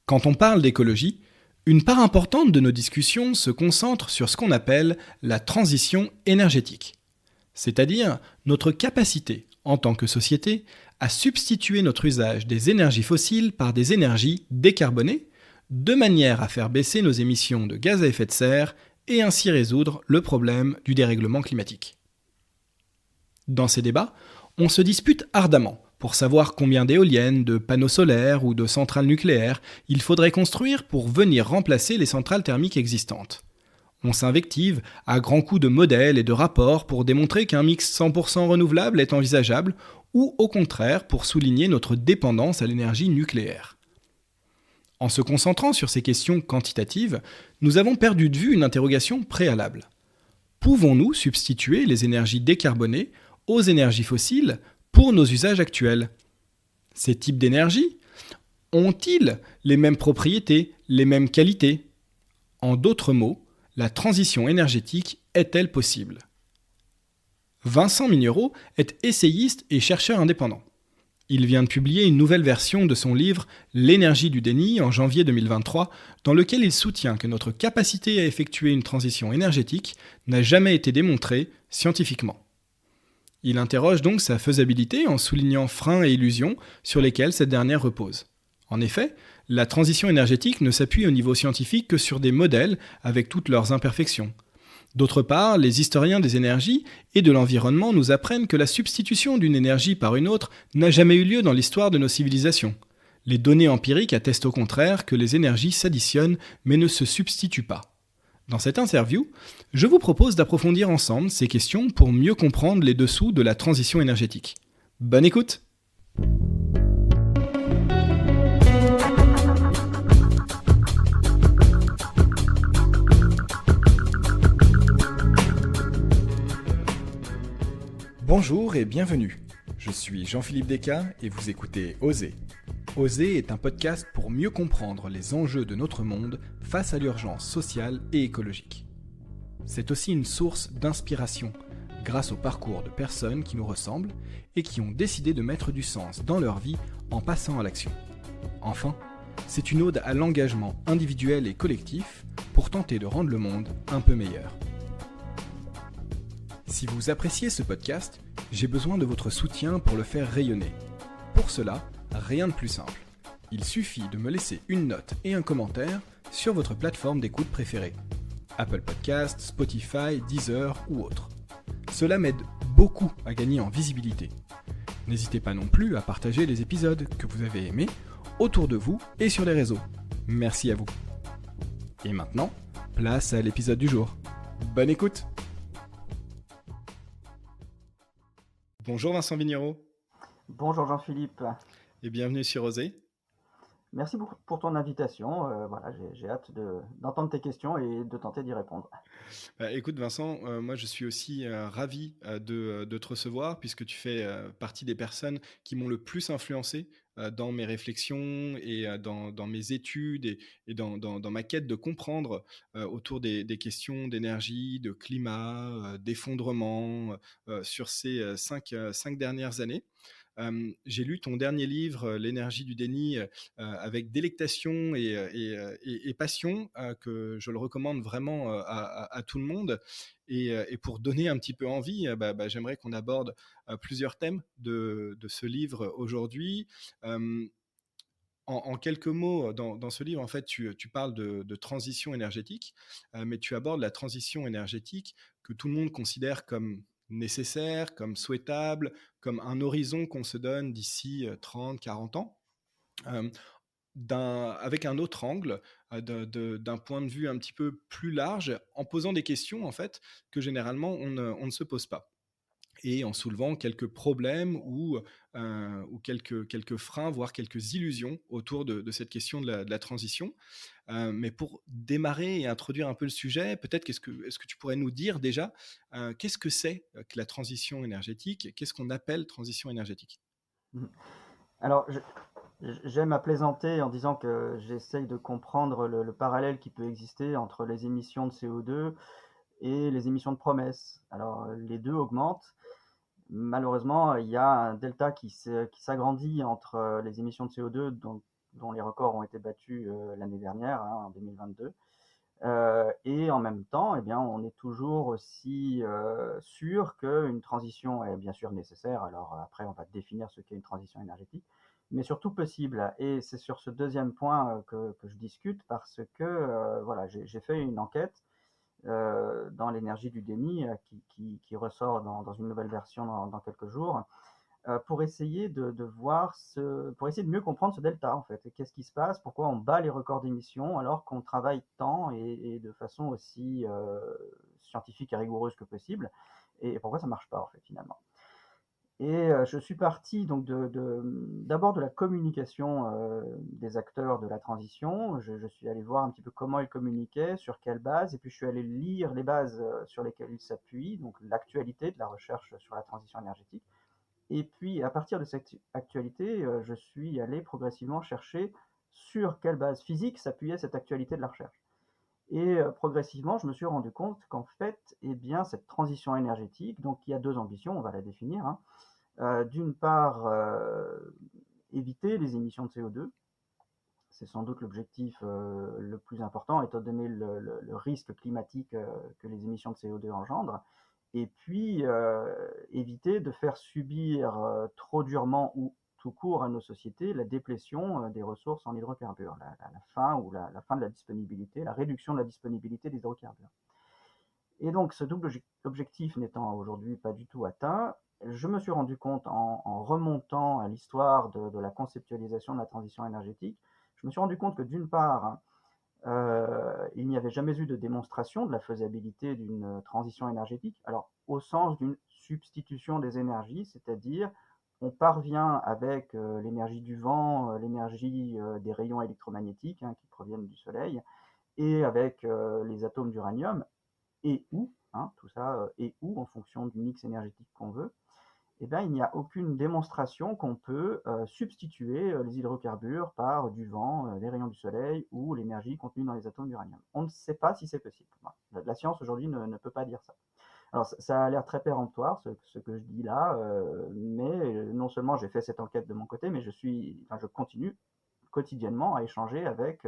Quand on parle d'écologie, une part importante de nos discussions se concentre sur ce qu'on appelle la transition énergétique, c'est-à-dire notre capacité, en tant que société, à substituer notre usage des énergies fossiles par des énergies décarbonées, de manière à faire baisser nos émissions de gaz à effet de serre et ainsi résoudre le problème du dérèglement climatique. Dans ces débats, on se dispute ardemment pour savoir combien d'éoliennes, de panneaux solaires ou de centrales nucléaires il faudrait construire pour venir remplacer les centrales thermiques existantes. On s'invective à grands coups de modèles et de rapports pour démontrer qu'un mix 100% renouvelable est envisageable ou au contraire pour souligner notre dépendance à l'énergie nucléaire. En se concentrant sur ces questions quantitatives, nous avons perdu de vue une interrogation préalable. Pouvons-nous substituer les énergies décarbonées aux énergies fossiles pour nos usages actuels? Ces types d'énergie ont-ils les mêmes propriétés, les mêmes qualités? En d'autres mots, la transition énergétique est-elle possible? Vincent Mignereau est essayiste et chercheur indépendant. Il vient de publier une nouvelle version de son livre L'énergie du déni en janvier 2023, dans lequel il soutient que notre capacité à effectuer une transition énergétique n'a jamais été démontrée scientifiquement. Il interroge donc sa faisabilité en soulignant freins et illusions sur lesquels cette dernière repose. En effet, la transition énergétique ne s'appuie au niveau scientifique que sur des modèles avec toutes leurs imperfections. D'autre part, les historiens des énergies et de l'environnement nous apprennent que la substitution d'une énergie par une autre n'a jamais eu lieu dans l'histoire de nos civilisations. Les données empiriques attestent au contraire que les énergies s'additionnent mais ne se substituent pas. Dans cette interview, je vous propose d'approfondir ensemble ces questions pour mieux comprendre les dessous de la transition énergétique. Bonne écoute! Bonjour et bienvenue. Je suis Jean-Philippe Descas et vous écoutez Oser. Oser est un podcast pour mieux comprendre les enjeux de notre monde face à l'urgence sociale et écologique. C'est aussi une source d'inspiration grâce au parcours de personnes qui nous ressemblent et qui ont décidé de mettre du sens dans leur vie en passant à l'action. Enfin, c'est une ode à l'engagement individuel et collectif pour tenter de rendre le monde un peu meilleur. Si vous appréciez ce podcast, j'ai besoin de votre soutien pour le faire rayonner. Pour cela, rien de plus simple. Il suffit de me laisser une note et un commentaire sur votre plateforme d'écoute préférée. Apple Podcasts, Spotify, Deezer ou autre. Cela m'aide beaucoup à gagner en visibilité. N'hésitez pas non plus à partager les épisodes que vous avez aimés autour de vous et sur les réseaux. Merci à vous. Et maintenant, place à l'épisode du jour. Bonne écoute! Bonjour Vincent Vignereau. Bonjour Jean-Philippe. Et bienvenue sur Oser. Merci beaucoup pour ton invitation. Voilà, j'ai hâte d'entendre tes questions et de tenter d'y répondre. Écoute Vincent, moi je suis aussi ravi de te recevoir puisque tu fais partie des personnes qui m'ont le plus influencé dans mes réflexions et dans mes études et dans ma quête de comprendre autour des questions d'énergie, de climat, d'effondrement sur ces cinq dernières années. J'ai lu ton dernier livre, L'énergie du déni, avec délectation et passion, que je le recommande vraiment à tout le monde. Et pour donner un petit peu envie, j'aimerais qu'on aborde plusieurs thèmes de ce livre aujourd'hui. Euh, en quelques mots, dans ce livre, en fait, tu parles de transition énergétique, mais tu abordes la transition énergétique que tout le monde considère comme nécessaire, comme souhaitable, comme un horizon qu'on se donne d'ici 30, 40 ans, euh, avec un autre angle, d'un point de vue un petit peu plus large, en posant des questions, en fait, que généralement on ne se pose pas et en soulevant quelques problèmes ou quelques freins, voire quelques illusions autour de cette question de la transition. Mais pour démarrer et introduire un peu le sujet, peut-être est-ce que tu pourrais nous dire déjà qu'est-ce que c'est que la transition énergétique? Qu'est-ce qu'on appelle transition énergétique? Mhm. Alors, j'aime à plaisanter en disant que j'essaye de comprendre le parallèle qui peut exister entre les émissions de CO2 et les émissions de promesses. Alors, les deux augmentent. Malheureusement, il y a un delta qui s'agrandit entre les émissions de CO2, donc dont les records ont été battus l'année dernière, hein, en 2022. Et en même temps, eh bien, on est toujours aussi sûr qu'une transition est bien sûr nécessaire. Alors après, on va définir ce qu'est une transition énergétique, mais surtout possible. Et c'est sur ce deuxième point que je discute parce que voilà, j'ai fait une enquête dans l'énergie du déni qui ressort dans une nouvelle version dans quelques jours pour essayer de voir pour essayer de mieux comprendre ce delta en fait. Et qu'est-ce qui se passe? Pourquoi on bat les records d'émissions alors qu'on travaille tant et de façon aussi scientifique et rigoureuse que possible? Et pourquoi ça marche pas en fait finalement? Et je suis parti donc d'abord de la communication des acteurs de la transition. Je suis allé voir un petit peu comment ils communiquaient, sur quelle base, et puis je suis allé lire les bases sur lesquelles ils s'appuient, donc l'actualité de la recherche sur la transition énergétique. Et puis, à partir de cette actualité, je suis allé progressivement chercher sur quelle base physique s'appuyait cette actualité de la recherche. Et progressivement, je me suis rendu compte qu'en fait, eh bien, cette transition énergétique, donc il y a 2 ambitions, on va la définir, hein. D'une part, éviter les émissions de CO2. C'est sans doute l'objectif le plus important, étant donné le risque climatique que les émissions de CO2 engendrent. Et puis, éviter de faire subir trop durement ou tout court à nos sociétés la déplétion des ressources en hydrocarbures, la fin ou la fin de la disponibilité, la réduction de la disponibilité des hydrocarbures. Et donc, ce double objectif n'étant aujourd'hui pas du tout atteint, je me suis rendu compte en remontant à l'histoire de la conceptualisation de la transition énergétique, je me suis rendu compte que d'une part, il n'y avait jamais eu de démonstration de la faisabilité d'une transition énergétique, alors au sens d'une substitution des énergies, c'est-à-dire on parvient avec l'énergie du vent, l'énergie des rayons électromagnétiques hein, qui proviennent du Soleil, et avec les atomes d'uranium, et ou, hein, tout ça, et ou en fonction du mix énergétique qu'on veut, eh bien, il n'y a aucune démonstration qu'on peut substituer les hydrocarbures par du vent, les rayons du soleil ou l'énergie contenue dans les atomes d'uranium. On ne sait pas si c'est possible. Voilà. La science aujourd'hui ne peut pas dire ça. Alors ça a l'air très péremptoire ce que je dis là, mais non seulement j'ai fait cette enquête de mon côté, mais je continue quotidiennement à échanger avec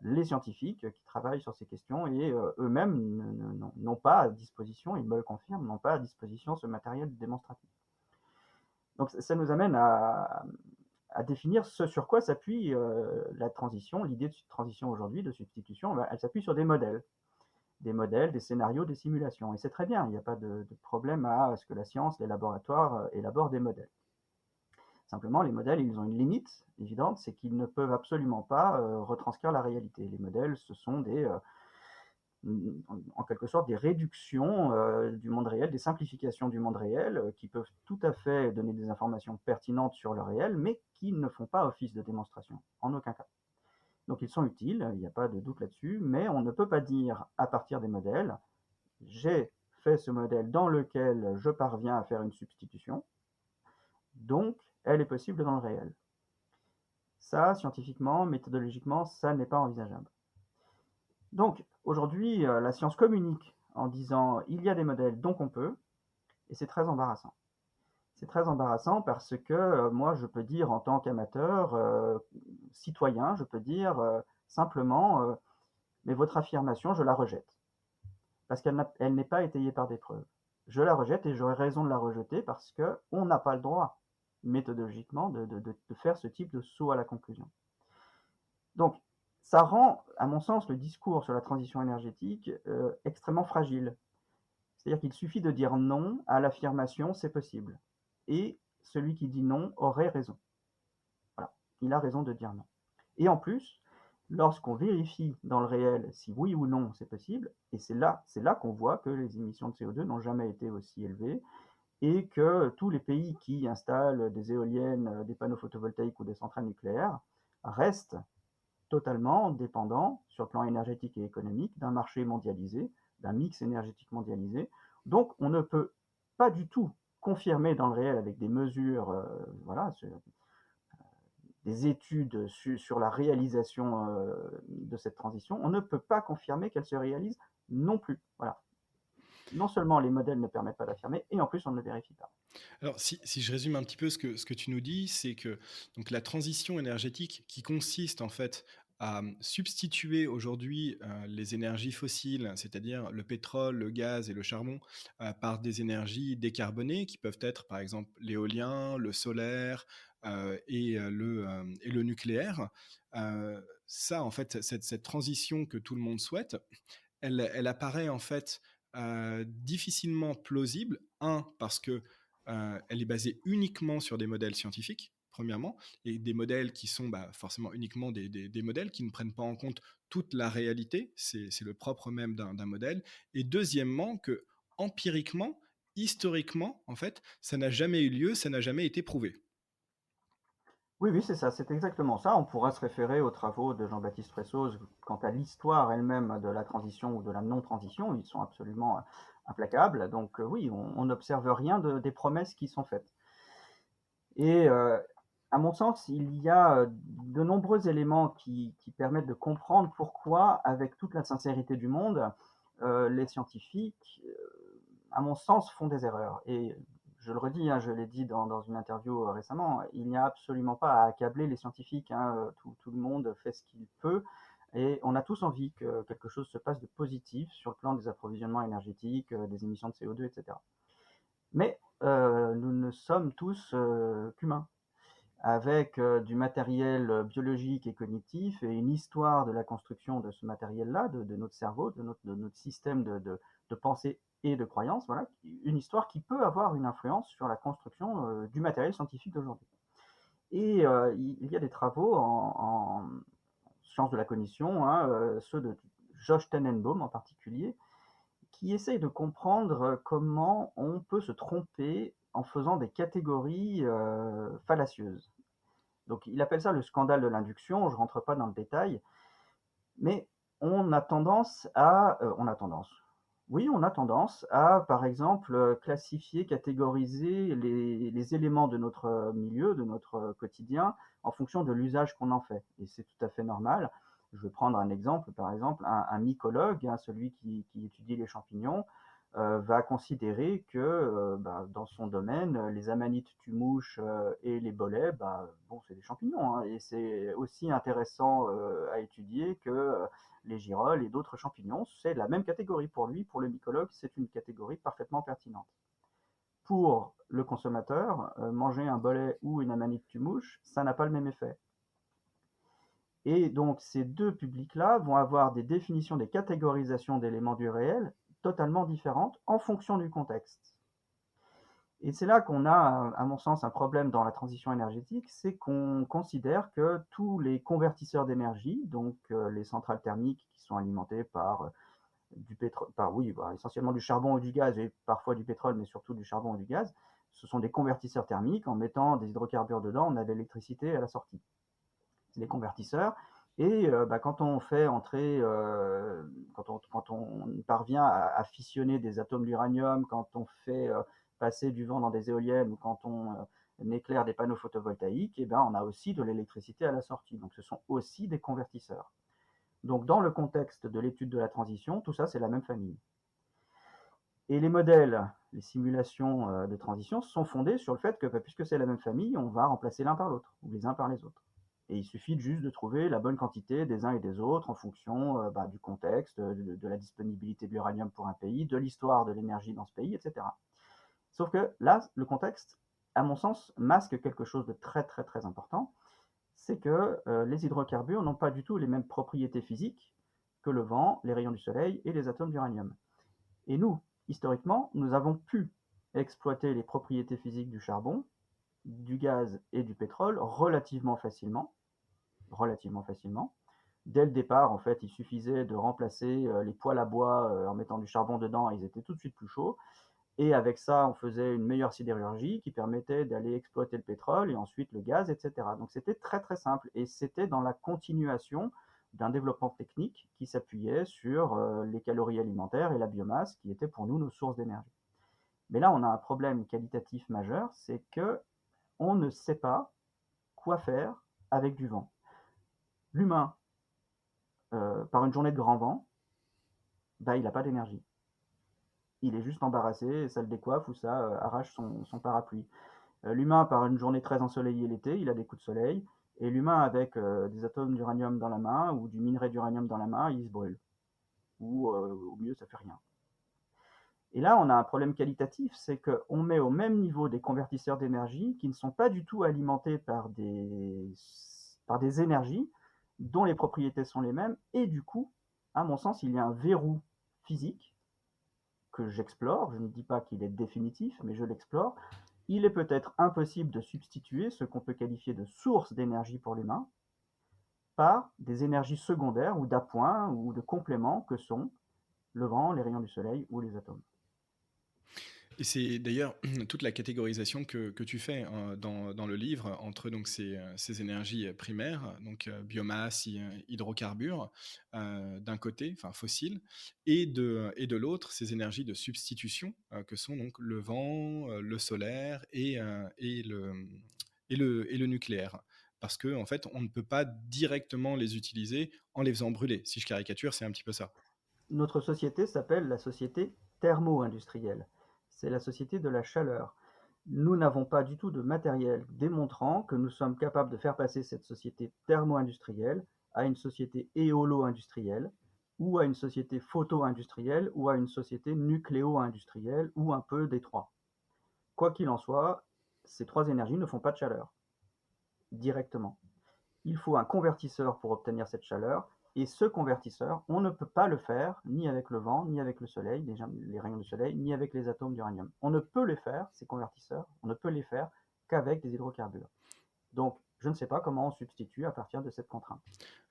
les scientifiques qui travaillent sur ces questions et eux-mêmes n'ont pas à disposition, ils me le confirment, n'ont pas à disposition ce matériel démonstratif. Donc ça nous amène à définir ce sur quoi s'appuie la transition, l'idée de transition aujourd'hui, de substitution, elle s'appuie sur des modèles, des scénarios, des simulations. Et c'est très bien, il n'y a pas de problème à ce que la science, les laboratoires élaborent des modèles. Simplement, les modèles, ils ont une limite évidente, c'est qu'ils ne peuvent absolument pas retranscrire la réalité. Les modèles, ce sont en quelque sorte des réductions du monde réel, des simplifications du monde réel qui peuvent tout à fait donner des informations pertinentes sur le réel, mais qui ne font pas office de démonstration, en aucun cas. Donc ils sont utiles, il n'y a pas de doute là-dessus, mais on ne peut pas dire à partir des modèles, j'ai fait ce modèle dans lequel je parviens à faire une substitution, donc elle est possible dans le réel. Ça, scientifiquement, méthodologiquement, ça n'est pas envisageable. Donc aujourd'hui, la science communique en disant il y a des modèles, donc on peut, et c'est très embarrassant. C'est très embarrassant parce que moi, je peux dire en tant qu'amateur, citoyen, je peux dire simplement, mais votre affirmation, je la rejette. Parce qu'elle n'est pas étayée par des preuves. Je la rejette et j'aurais raison de la rejeter parce qu'on n'a pas le droit, méthodologiquement, de faire ce type de saut à la conclusion. Donc, ça rend, à mon sens, le discours sur la transition énergétique extrêmement fragile. C'est-à-dire qu'il suffit de dire non à l'affirmation c'est possible. Et celui qui dit non aurait raison. Voilà, il a raison de dire non. Et en plus, lorsqu'on vérifie dans le réel si oui ou non c'est possible, et c'est là qu'on voit que les émissions de CO2 n'ont jamais été aussi élevées, et que tous les pays qui installent des éoliennes, des panneaux photovoltaïques ou des centrales nucléaires restent totalement dépendants, sur le plan énergétique et économique, d'un marché mondialisé, d'un mix énergétique mondialisé. Donc on ne peut pas du tout confirmer dans le réel avec des mesures, des études sur la réalisation de cette transition, on ne peut pas confirmer qu'elle se réalise non plus. Voilà. Non seulement les modèles ne permettent pas d'affirmer, et en plus on ne le vérifie pas. Alors, si je résume un petit peu ce que tu nous dis, c'est que donc la transition énergétique qui consiste en fait à substituer aujourd'hui les énergies fossiles, c'est-à-dire le pétrole, le gaz et le charbon, par des énergies décarbonées qui peuvent être par exemple l'éolien, le solaire et le nucléaire. Ça, en fait, cette transition que tout le monde souhaite, elle apparaît en fait difficilement plausible. Un, parce que elle est basée uniquement sur des modèles scientifiques, premièrement, et des modèles qui sont forcément uniquement des modèles qui ne prennent pas en compte toute la réalité, c'est le propre même d'un modèle. Et deuxièmement, que empiriquement, historiquement, en fait, ça n'a jamais eu lieu, ça n'a jamais été prouvé. Oui, oui, c'est ça, c'est exactement ça. On pourra se référer aux travaux de Jean-Baptiste Fressoz quant à l'histoire elle-même de la transition ou de la non-transition. Ils sont absolument implacables. Donc oui, on n'observe rien des promesses qui sont faites. Et à mon sens, il y a de nombreux éléments qui permettent de comprendre pourquoi, avec toute la sincérité du monde, les scientifiques, à mon sens, font des erreurs. Et je le redis, hein, je l'ai dit dans une interview récemment, il n'y a absolument pas à accabler les scientifiques, hein, tout le monde fait ce qu'il peut. Et on a tous envie que quelque chose se passe de positif sur le plan des approvisionnements énergétiques, des émissions de CO2, etc. Mais nous ne sommes tous qu'humains avec du matériel biologique et cognitif et une histoire de la construction de ce matériel-là, de notre cerveau, de notre système de pensée et de croyance, voilà, une histoire qui peut avoir une influence sur la construction du matériel scientifique d'aujourd'hui. Et il y a des travaux en sciences de la cognition, hein, ceux de Josh Tenenbaum en particulier, qui essayent de comprendre comment on peut se tromper en faisant des catégories fallacieuses. Donc il appelle ça le scandale de l'induction, je ne rentre pas dans le détail, mais on a tendance à, par exemple, classifier, catégoriser les éléments de notre milieu, de notre quotidien, en fonction de l'usage qu'on en fait. Et c'est tout à fait normal. Je vais prendre un exemple, par exemple, un mycologue, hein, celui qui étudie les champignons, va considérer que dans son domaine, les amanites tumouches et les bolets, bon, c'est des champignons, hein, et c'est aussi intéressant à étudier que les girolles et d'autres champignons. C'est la même catégorie pour lui, pour le mycologue, c'est une catégorie parfaitement pertinente. Pour le consommateur, manger un bolet ou une amanite tumouche, ça n'a pas le même effet. Et donc ces deux publics-là vont avoir des définitions, des catégorisations d'éléments du réel totalement différentes en fonction du contexte. Et c'est là qu'on a, à mon sens, un problème dans la transition énergétique, c'est qu'on considère que tous les convertisseurs d'énergie, donc les centrales thermiques qui sont alimentées par du pétrole, essentiellement du charbon ou du gaz, et parfois du pétrole, mais surtout du charbon ou du gaz, ce sont des convertisseurs thermiques. En mettant des hydrocarbures dedans, on a de l'électricité à la sortie. C'est des convertisseurs. Et quand on fait entrer, quand on parvient à fissionner des atomes d'uranium, quand on fait passer du vent dans des éoliennes ou quand on éclaire des panneaux photovoltaïques, et on a aussi de l'électricité à la sortie. Donc ce sont aussi des convertisseurs. Donc dans le contexte de l'étude de la transition, tout ça c'est la même famille. Et les modèles, les simulations de transition sont fondées sur le fait que puisque c'est la même famille, on va remplacer l'un par l'autre, ou les uns par les autres. Et il suffit juste de trouver la bonne quantité des uns et des autres en fonction du contexte, de la disponibilité de l'uranium pour un pays, de l'histoire de l'énergie dans ce pays, etc. Sauf que là, le contexte, à mon sens, masque quelque chose de très très très important, c'est que les hydrocarbures n'ont pas du tout les mêmes propriétés physiques que le vent, les rayons du soleil et les atomes d'uranium. Et nous, historiquement, nous avons pu exploiter les propriétés physiques du charbon, du gaz et du pétrole relativement facilement. Dès le départ, en fait, il suffisait de remplacer les poêles à bois en mettant du charbon dedans, ils étaient tout de suite plus chauds. Et avec ça, on faisait une meilleure sidérurgie qui permettait d'aller exploiter le pétrole et ensuite le gaz, etc. Donc c'était très très simple et c'était dans la continuation d'un développement technique qui s'appuyait sur les calories alimentaires et la biomasse qui étaient pour nous nos sources d'énergie. Mais là, on a un problème qualitatif majeur, c'est que on ne sait pas quoi faire avec du vent. L'humain, par une journée de grand vent, il n'a pas d'énergie. il est juste embarrassé et ça le décoiffe ou ça arrache son parapluie. L'humain, par une journée très ensoleillée l'été, il a des coups de soleil, et l'humain avec des atomes d'uranium dans la main ou du minerai d'uranium dans la main, il se brûle. Ou au mieux, ça fait rien. Et là, on a un problème qualitatif, c'est qu'on met au même niveau des convertisseurs d'énergie qui ne sont pas du tout alimentés par des énergies dont les propriétés sont les mêmes, et du coup, à mon sens, il y a un verrou physique que j'explore. Je ne dis pas qu'il est définitif, mais je l'explore. Il est peut-être impossible de substituer ce qu'on peut qualifier de source d'énergie pour l'humain par des énergies secondaires ou d'appoint ou de compléments que sont le vent, les rayons du soleil ou les atomes. Et c'est d'ailleurs toute la catégorisation que tu fais dans le livre entre donc ces énergies primaires, donc biomasse, hydrocarbures, d'un côté, enfin fossiles, et de l'autre, ces énergies de substitution que sont donc le vent, le solaire et le nucléaire. Parce que en fait, on ne peut pas directement les utiliser en les faisant brûler. Si je caricature, c'est un petit peu ça. Notre société s'appelle la société thermo-industrielle. C'est la société de la chaleur. Nous n'avons pas du tout de matériel démontrant que nous sommes capables de faire passer cette société thermo-industrielle à une société éolo-industrielle, ou à une société photo-industrielle, ou à une société nucléo-industrielle, ou un peu des trois. Quoi qu'il en soit, ces trois énergies ne font pas de chaleur directement. Il faut un convertisseur pour obtenir cette chaleur, et ce convertisseur, on ne peut pas le faire ni avec le vent, ni avec le soleil, les rayons du soleil, ni avec les atomes d'uranium. On ne peut les faire, ces convertisseurs, on ne peut les faire qu'avec des hydrocarbures. Donc, je ne sais pas comment on substitue à partir de cette contrainte.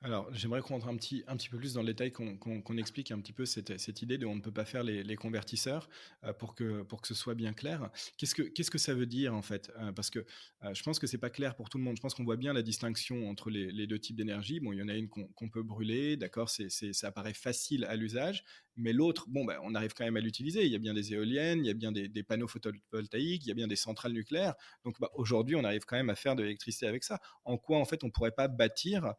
Alors, j'aimerais qu'on rentre un petit peu plus dans le détail, qu'on explique un petit peu cette idée de on ne peut pas faire les convertisseurs pour que ce soit bien clair. Qu'est-ce que ça veut dire en fait? Parce que je pense que c'est pas clair pour tout le monde. Je pense qu'on voit bien la distinction entre les deux types d'énergie. Bon, il y en a une qu'on peut brûler, d'accord, ça paraît facile à l'usage, mais l'autre, bon, bah, on arrive quand même à l'utiliser. Il y a bien des éoliennes, il y a bien des panneaux photovoltaïques, il y a bien des centrales nucléaires. Donc bah, aujourd'hui, on arrive quand même à faire de l'électricité avec ça. En quoi en fait on pourrait pas bâtir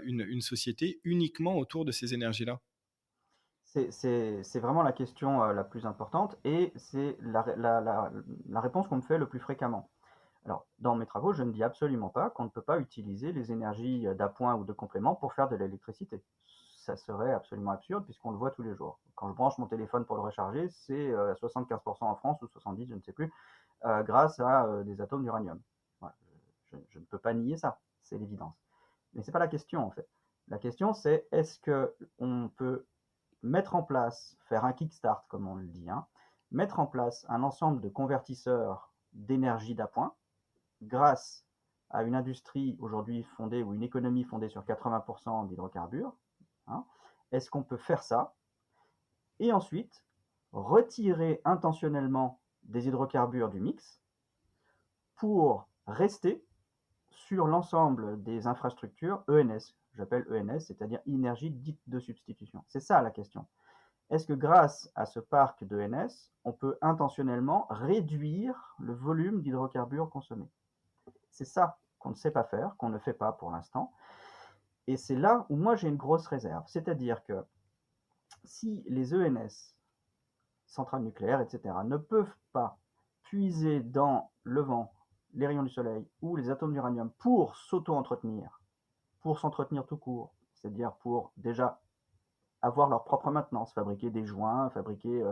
une société uniquement autour de ces énergies-là? C'est vraiment la question la plus importante, et c'est la réponse qu'on me fait le plus fréquemment. Alors, dans mes travaux, je ne dis absolument pas qu'on ne peut pas utiliser les énergies d'appoint ou de complément pour faire de l'électricité. Ça serait absolument absurde puisqu'on le voit tous les jours. Quand je branche mon téléphone pour le recharger, c'est à 75% en France ou 70, je ne sais plus, grâce à des atomes d'uranium. Voilà, je ne peux pas nier ça, c'est l'évidence. Mais ce n'est pas la question en fait. La question c'est est-ce qu'on peut mettre en place, faire un kickstart comme on le dit, hein, mettre en place un ensemble de convertisseurs d'énergie d'appoint grâce à une industrie aujourd'hui fondée ou une économie fondée sur 80% d'hydrocarbures, hein, est-ce qu'on peut faire ça et ensuite retirer intentionnellement des hydrocarbures du mix pour rester sur l'ensemble des infrastructures ENS, j'appelle ENS, c'est-à-dire énergie dite de substitution. C'est ça la question. Est-ce que grâce à ce parc d'ENS, on peut intentionnellement réduire le volume d'hydrocarbures consommés? C'est ça qu'on ne sait pas faire, qu'on ne fait pas pour l'instant. Et c'est là où moi j'ai une grosse réserve. C'est-à-dire que si les ENS, centrales nucléaires, etc., ne peuvent pas puiser dans le vent, les rayons du soleil ou les atomes d'uranium pour s'auto-entretenir, pour s'entretenir tout court, c'est-à-dire pour déjà avoir leur propre maintenance, fabriquer des joints, fabriquer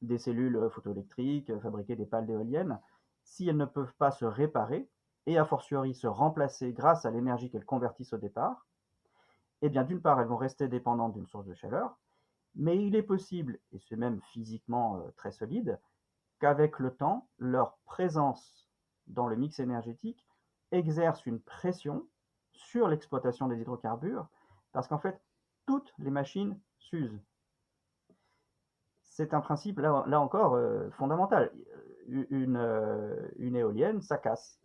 des cellules photoélectriques, fabriquer des pales d'éoliennes, si elles ne peuvent pas se réparer, et a fortiori se remplacer grâce à l'énergie qu'elles convertissent au départ, eh bien d'une part elles vont rester dépendantes d'une source de chaleur, mais il est possible, et c'est même physiquement très solide, qu'avec le temps, leur présence dans le mix énergétique exerce une pression sur l'exploitation des hydrocarbures, parce qu'en fait, toutes les machines s'usent. C'est un principe, là encore, fondamental. Une éolienne, ça casse.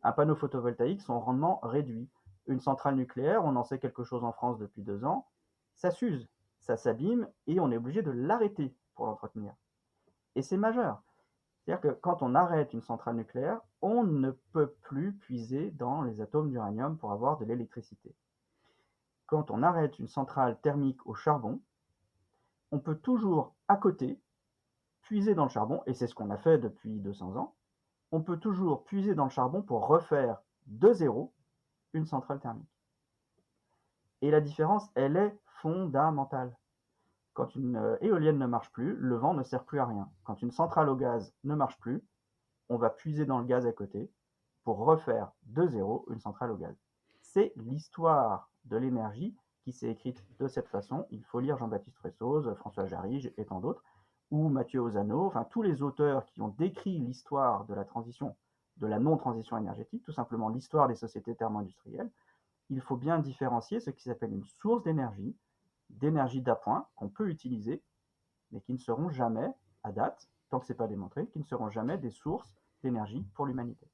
Un panneau photovoltaïque, son rendement réduit. Une centrale nucléaire, on en sait quelque chose en France depuis 2 ans, ça s'use, ça s'abîme, et on est obligé de l'arrêter pour l'entretenir. Et c'est majeur. C'est-à-dire que quand on arrête une centrale nucléaire, on ne peut plus puiser dans les atomes d'uranium pour avoir de l'électricité. Quand on arrête une centrale thermique au charbon, on peut toujours, à côté, puiser dans le charbon, et c'est ce qu'on a fait depuis 200 ans, on peut toujours puiser dans le charbon pour refaire de zéro une centrale thermique. Et la différence, elle est fondamentale. Quand une éolienne ne marche plus, le vent ne sert plus à rien. Quand une centrale au gaz ne marche plus, on va puiser dans le gaz à côté pour refaire de zéro une centrale au gaz. C'est l'histoire de l'énergie qui s'est écrite de cette façon. Il faut lire Jean-Baptiste Fressoz, François Jarige et tant d'autres, ou Mathieu Ozano, enfin tous les auteurs qui ont décrit l'histoire de la transition, de la non-transition énergétique, tout simplement l'histoire des sociétés thermo-industrielles. Il faut bien différencier ce qui s'appelle une source d'énergie d'appoint qu'on peut utiliser, mais qui ne seront jamais, à date, tant que ce n'est pas démontré, qui ne seront jamais des sources d'énergie pour l'humanité.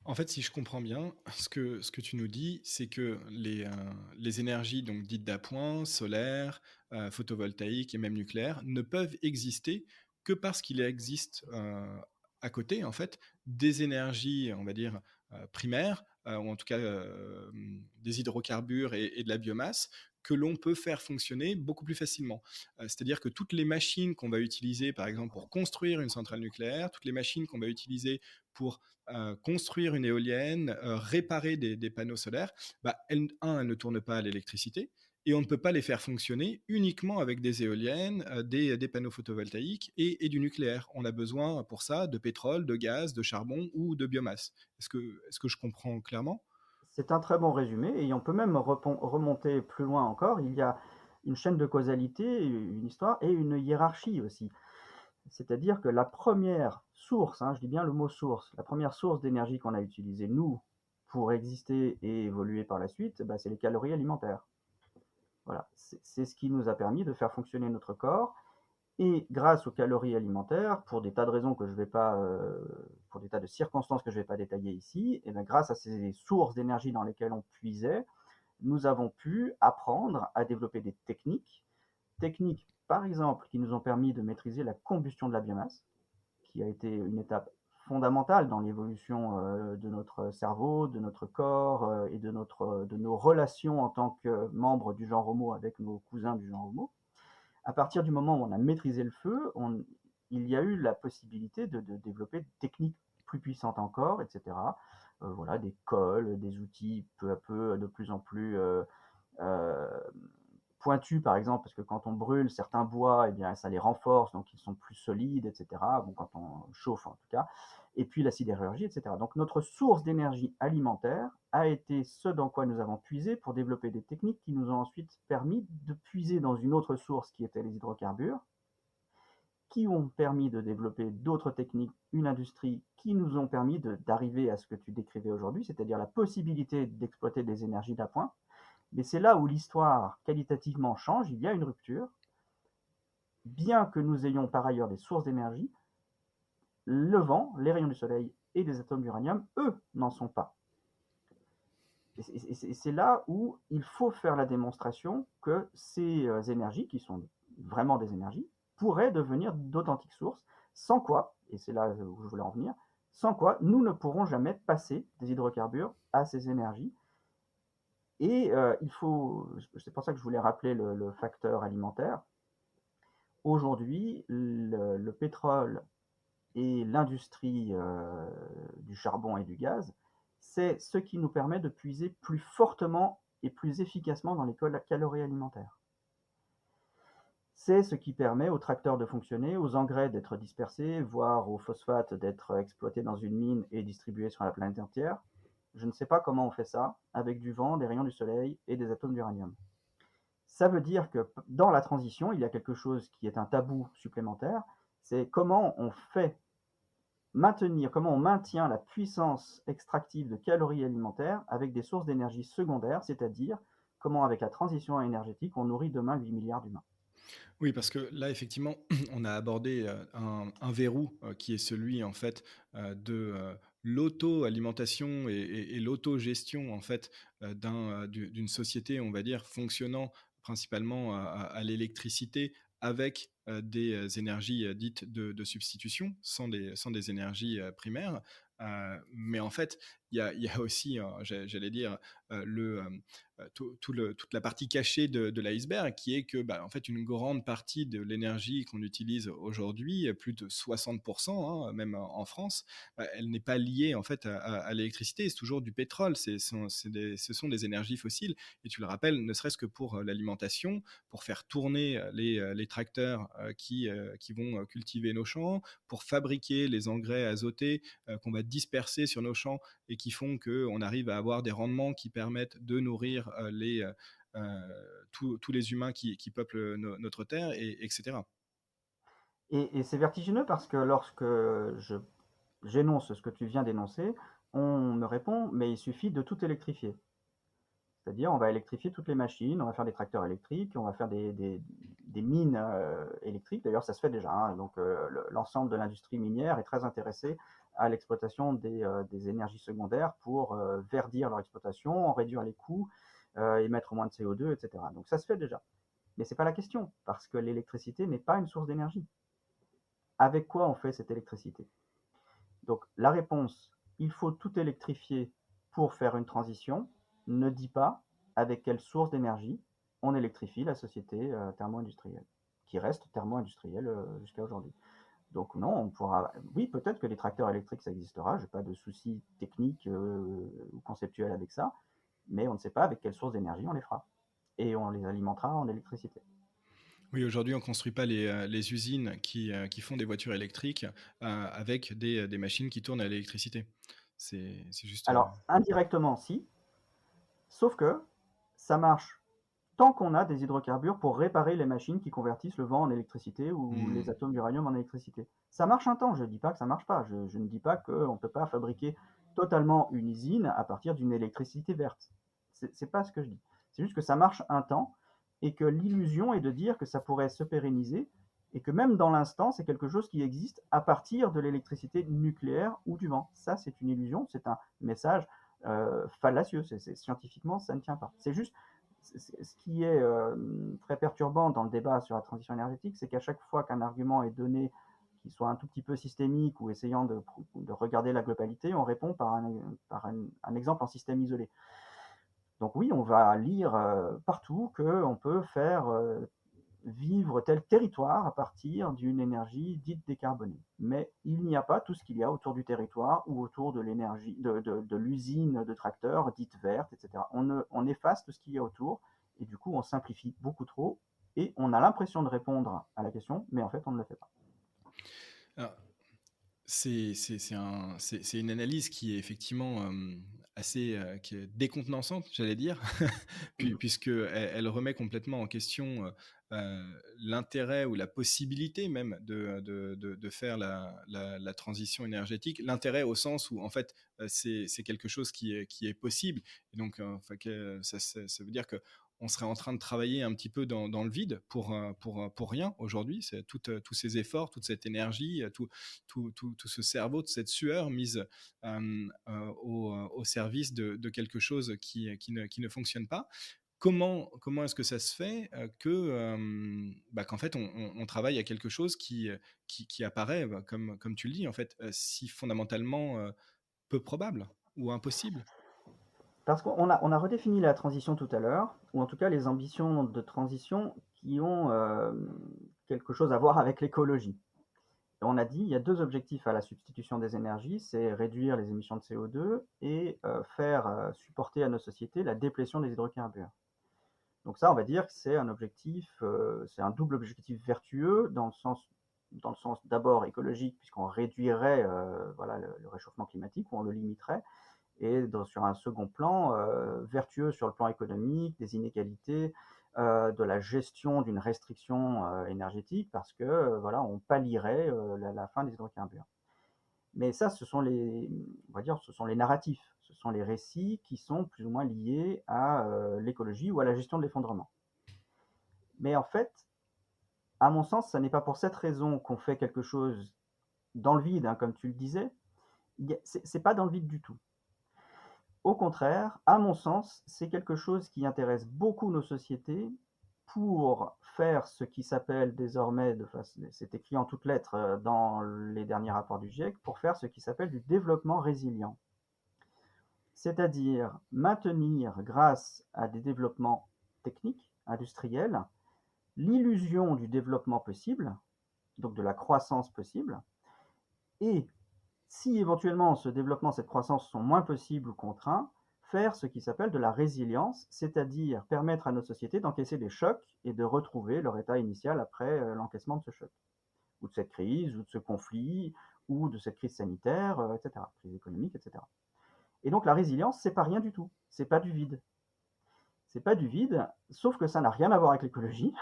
En fait, si je comprends bien, ce que tu nous dis, c'est que les énergies donc dites d'appoint, solaires, photovoltaïques et même nucléaires, ne peuvent exister que parce qu'il existe, à côté, en fait, des énergies, on va dire, primaires, ou en tout cas, des hydrocarbures et de la biomasse que l'on peut faire fonctionner beaucoup plus facilement. C'est-à-dire que toutes les machines qu'on va utiliser, par exemple, pour construire une centrale nucléaire, toutes les machines qu'on va utiliser pour construire une éolienne, réparer des panneaux solaires, bah, elles ne tournent pas à l'électricité et on ne peut pas les faire fonctionner uniquement avec des éoliennes, des panneaux photovoltaïques et du nucléaire. On a besoin pour ça de pétrole, de gaz, de charbon ou de biomasse. Est-ce que je comprends clairement? C'est un très bon résumé et on peut même remonter plus loin encore. Il y a une chaîne de causalité, une histoire et une hiérarchie aussi. C'est-à-dire que la première source, je dis bien le mot source, la première source d'énergie qu'on a utilisée, nous, pour exister et évoluer par la suite, c'est les calories alimentaires. Voilà, c'est ce qui nous a permis de faire fonctionner notre corps. Et grâce aux calories alimentaires, pour des tas de raisons que je vais pas, pour des tas de circonstances que je ne vais pas détailler ici, et bien grâce à ces sources d'énergie dans lesquelles on puisait, nous avons pu apprendre à développer des techniques par exemple qui nous ont permis de maîtriser la combustion de la biomasse, qui a été une étape fondamentale dans l'évolution de notre cerveau, de notre corps et de nos relations en tant que membres du genre Homo avec nos cousins du genre Homo. À partir du moment où on a maîtrisé le feu, il y a eu la possibilité de développer des techniques plus puissantes encore, etc. Voilà, des cols, des outils peu à peu de plus en plus euh, pointus, par exemple, parce que quand on brûle certains bois, eh bien, ça les renforce, donc ils sont plus solides, etc. Bon, quand on chauffe en tout cas. Et puis la sidérurgie, etc. Donc notre source d'énergie alimentaire a été ce dans quoi nous avons puisé pour développer des techniques qui nous ont ensuite permis de puiser dans une autre source qui était les hydrocarbures, qui ont permis de développer d'autres techniques, une industrie qui nous ont permis d'arriver à ce que tu décrivais aujourd'hui, c'est-à-dire la possibilité d'exploiter des énergies d'appoint. Mais c'est là où l'histoire qualitativement change, il y a une rupture. Bien que nous ayons par ailleurs des sources d'énergie, le vent, les rayons du soleil et les atomes d'uranium, eux, n'en sont pas. Et c'est là où il faut faire la démonstration que ces énergies, qui sont vraiment des énergies, pourraient devenir d'authentiques sources, sans quoi, et c'est là où je voulais en venir, sans quoi nous ne pourrons jamais passer des hydrocarbures à ces énergies. Et c'est pour ça que je voulais rappeler le facteur alimentaire. Aujourd'hui, le pétrole et l'industrie du charbon et du gaz, c'est ce qui nous permet de puiser plus fortement et plus efficacement dans les calories alimentaires. C'est ce qui permet aux tracteurs de fonctionner, aux engrais d'être dispersés, voire aux phosphates d'être exploités dans une mine et distribués sur la planète entière. Je ne sais pas comment on fait ça, avec du vent, des rayons du soleil et des atomes d'uranium. Ça veut dire que dans la transition, il y a quelque chose qui est un tabou supplémentaire, c'est comment on maintient la puissance extractive de calories alimentaires avec des sources d'énergie secondaires, c'est-à-dire comment avec la transition énergétique, on nourrit demain 8 milliards d'humains. Oui, parce que là, effectivement, on a abordé un verrou qui est celui, en fait, de l'auto-alimentation et l'autogestion, en fait, d'une société, on va dire, fonctionnant principalement à l'électricité avec des énergies dites de substitution, sans des énergies primaires. Mais en fait, il y a aussi, j'allais dire, toute la partie cachée de l'iceberg, qui est que, bah, en fait, une grande partie de l'énergie qu'on utilise aujourd'hui, plus de 60%, hein, même en France, bah, elle n'est pas liée en fait à l'électricité. C'est toujours du pétrole. Ce sont des énergies fossiles. Et tu le rappelles, ne serait-ce que pour l'alimentation, pour faire tourner les tracteurs qui vont cultiver nos champs, pour fabriquer les engrais azotés qu'on va disperser sur nos champs et qui font qu'on arrive à avoir des rendements qui permettent de nourrir tous les humains qui peuplent notre terre, etc. Et c'est vertigineux parce que lorsque j'énonce ce que tu viens d'énoncer, on me répond: «Mais il suffit de tout électrifier». C'est-à-dire, on va électrifier toutes les machines, on va faire des tracteurs électriques, on va faire des mines électriques. D'ailleurs, ça se fait déjà, hein. Donc, l'ensemble de l'industrie minière est très intéressée à l'exploitation des énergies secondaires pour verdir leur exploitation, réduire les coûts, émettre moins de CO2, etc. Donc, ça se fait déjà. Mais c'est pas la question, parce que l'électricité n'est pas une source d'énergie. Avec quoi on fait cette électricité? Donc, la réponse, il faut tout électrifier pour faire une transition, ne dit pas avec quelle source d'énergie on électrifie la société thermo-industrielle, qui reste thermo-industrielle jusqu'à aujourd'hui. Donc non, on pourra. Oui, peut-être que les tracteurs électriques, ça existera, j'ai pas de soucis techniques ou conceptuels avec ça, mais on ne sait pas avec quelle source d'énergie on les fera. Et on les alimentera en électricité. Oui, aujourd'hui, on ne construit pas les usines qui font des voitures électriques avec des machines qui tournent à l'électricité. C'est juste. Alors, indirectement, si, sauf que ça marche tant qu'on a des hydrocarbures pour réparer les machines qui convertissent le vent en électricité ou les atomes d'uranium en électricité. Ça marche un temps, je ne dis pas que ça ne marche pas, je ne dis pas qu'on ne peut pas fabriquer totalement une usine à partir d'une électricité verte. C'est pas ce que je dis. C'est juste que ça marche un temps et que l'illusion est de dire que ça pourrait se pérenniser et que même dans l'instant, c'est quelque chose qui existe à partir de l'électricité nucléaire ou du vent. Ça, c'est une illusion, c'est un message fallacieux. Scientifiquement, ça ne tient pas. C'est juste ce qui est très perturbant dans le débat sur la transition énergétique, c'est qu'à chaque fois qu'un argument est donné qui soit un tout petit peu systémique ou essayant de regarder la globalité, on répond par un exemple en système isolé. Donc oui, on va lire partout qu'on peut faire vivre tel territoire à partir d'une énergie dite décarbonée. Mais il n'y a pas tout ce qu'il y a autour du territoire ou autour de l'énergie, de l'usine de tracteurs dite verte, etc. On efface tout ce qu'il y a autour et du coup on simplifie beaucoup trop et on a l'impression de répondre à la question, mais en fait on ne le fait pas. Alors, c'est une analyse qui est effectivement assez qui est décontenançante, j'allais dire, puisque elle remet complètement en question l'intérêt ou la possibilité même de faire la transition énergétique. L'intérêt au sens où, en fait, c'est quelque chose qui est possible. Et donc, enfin, ça veut dire que on serait en train de travailler un petit peu dans le vide pour rien aujourd'hui. C'est tous ces efforts, toute cette énergie, tout ce cerveau, toute cette sueur mise au service de quelque chose qui ne fonctionne pas. Comment est-ce que ça se fait qu'en fait on travaille à quelque chose qui apparaît, comme tu le dis, en fait, si fondamentalement peu probable ou impossible? Parce qu'on a redéfini la transition tout à l'heure, ou en tout cas les ambitions de transition qui ont quelque chose à voir avec l'écologie. On a dit il y a deux objectifs à la substitution des énergies, c'est réduire les émissions de CO2 et faire supporter à nos sociétés la déplétion des hydrocarbures. Donc ça, on va dire que c'est un objectif, c'est un double objectif vertueux dans le sens d'abord écologique, puisqu'on réduirait voilà, le réchauffement climatique, ou on le limiterait, et sur un second plan, vertueux sur le plan économique, des inégalités, de la gestion d'une restriction énergétique, parce que voilà, on pallierait la fin des hydrocarbures. Mais ça, on va dire, ce sont les narratifs, ce sont les récits qui sont plus ou moins liés à l'écologie ou à la gestion de l'effondrement. Mais en fait, à mon sens, ça n'est pas pour cette raison qu'on fait quelque chose dans le vide, hein, comme tu le disais. C'est pas dans le vide du tout. Au contraire, à mon sens, c'est quelque chose qui intéresse beaucoup nos sociétés pour faire ce qui s'appelle désormais, c'est écrit en toutes lettres dans les derniers rapports du GIEC, pour faire ce qui s'appelle du développement résilient. c'est-à-dire maintenir, grâce à des développements techniques, industriels, l'illusion du développement possible, donc de la croissance possible, et si éventuellement ce développement, cette croissance sont moins possibles ou contraints, faire ce qui s'appelle de la résilience, c'est-à-dire permettre à notre société d'encaisser des chocs et de retrouver leur état initial après l'encaissement de ce choc, ou de cette crise, ou de ce conflit, ou de cette crise sanitaire, etc., crise économique, etc. Et donc la résilience, c'est pas rien du tout, c'est pas du vide. C'est pas du vide, sauf que ça n'a rien à voir avec l'écologie,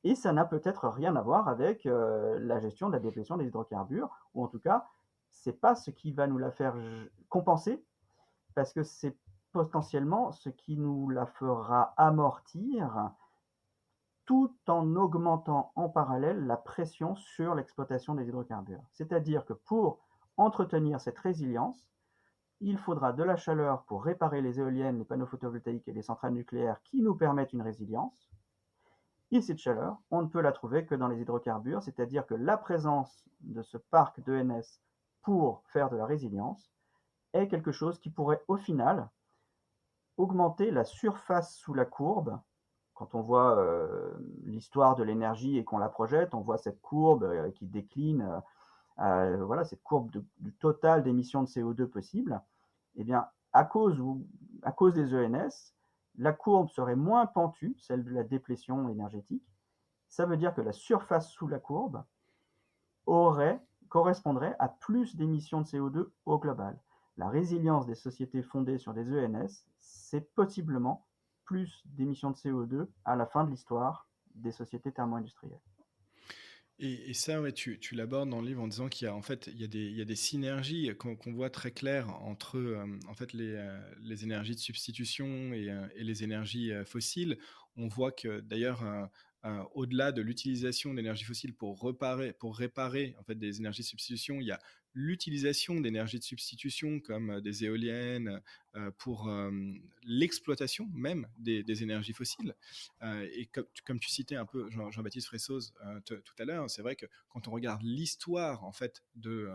et ça n'a peut-être rien à voir avec la gestion de la déplétion des hydrocarbures, ou en tout cas, c'est pas ce qui va nous la faire compenser, parce que c'est potentiellement ce qui nous la fera amortir, tout en augmentant en parallèle la pression sur l'exploitation des hydrocarbures. C'est-à-dire que pour entretenir cette résilience, il faudra de la chaleur pour réparer les éoliennes, les panneaux photovoltaïques et les centrales nucléaires qui nous permettent une résilience. Et cette chaleur, on ne peut la trouver que dans les hydrocarbures, c'est-à-dire que la présence de ce parc d'ENS pour faire de la résilience est quelque chose qui pourrait au final augmenter la surface sous la courbe. Quand on voit l'histoire de l'énergie et qu'on la projette, on voit cette courbe qui décline, voilà, cette courbe du total d'émissions de CO2 possible. Eh bien, à cause des ENS, la courbe serait moins pentue, celle de la déplétion énergétique. Ça veut dire que la surface sous la courbe correspondrait à plus d'émissions de CO2 au global. La résilience des sociétés fondées sur des ENS, c'est possiblement plus d'émissions de CO2 à la fin de l'histoire des sociétés thermo-industrielles. Et ça, ouais, tu l'abordes dans le livre en disant qu'il y a en fait il y a des synergies qu'on voit très claires entre en fait les énergies de substitution et les énergies fossiles. On voit que d'ailleurs au-delà de l'utilisation d'énergie fossile pour réparer en fait des énergies de substitution, il y a l'utilisation d'énergies de substitution comme des éoliennes pour l'exploitation même des énergies fossiles. Et comme tu citais un peu Jean-Baptiste Fressoz tout à l'heure, c'est vrai que quand on regarde l'histoire en fait de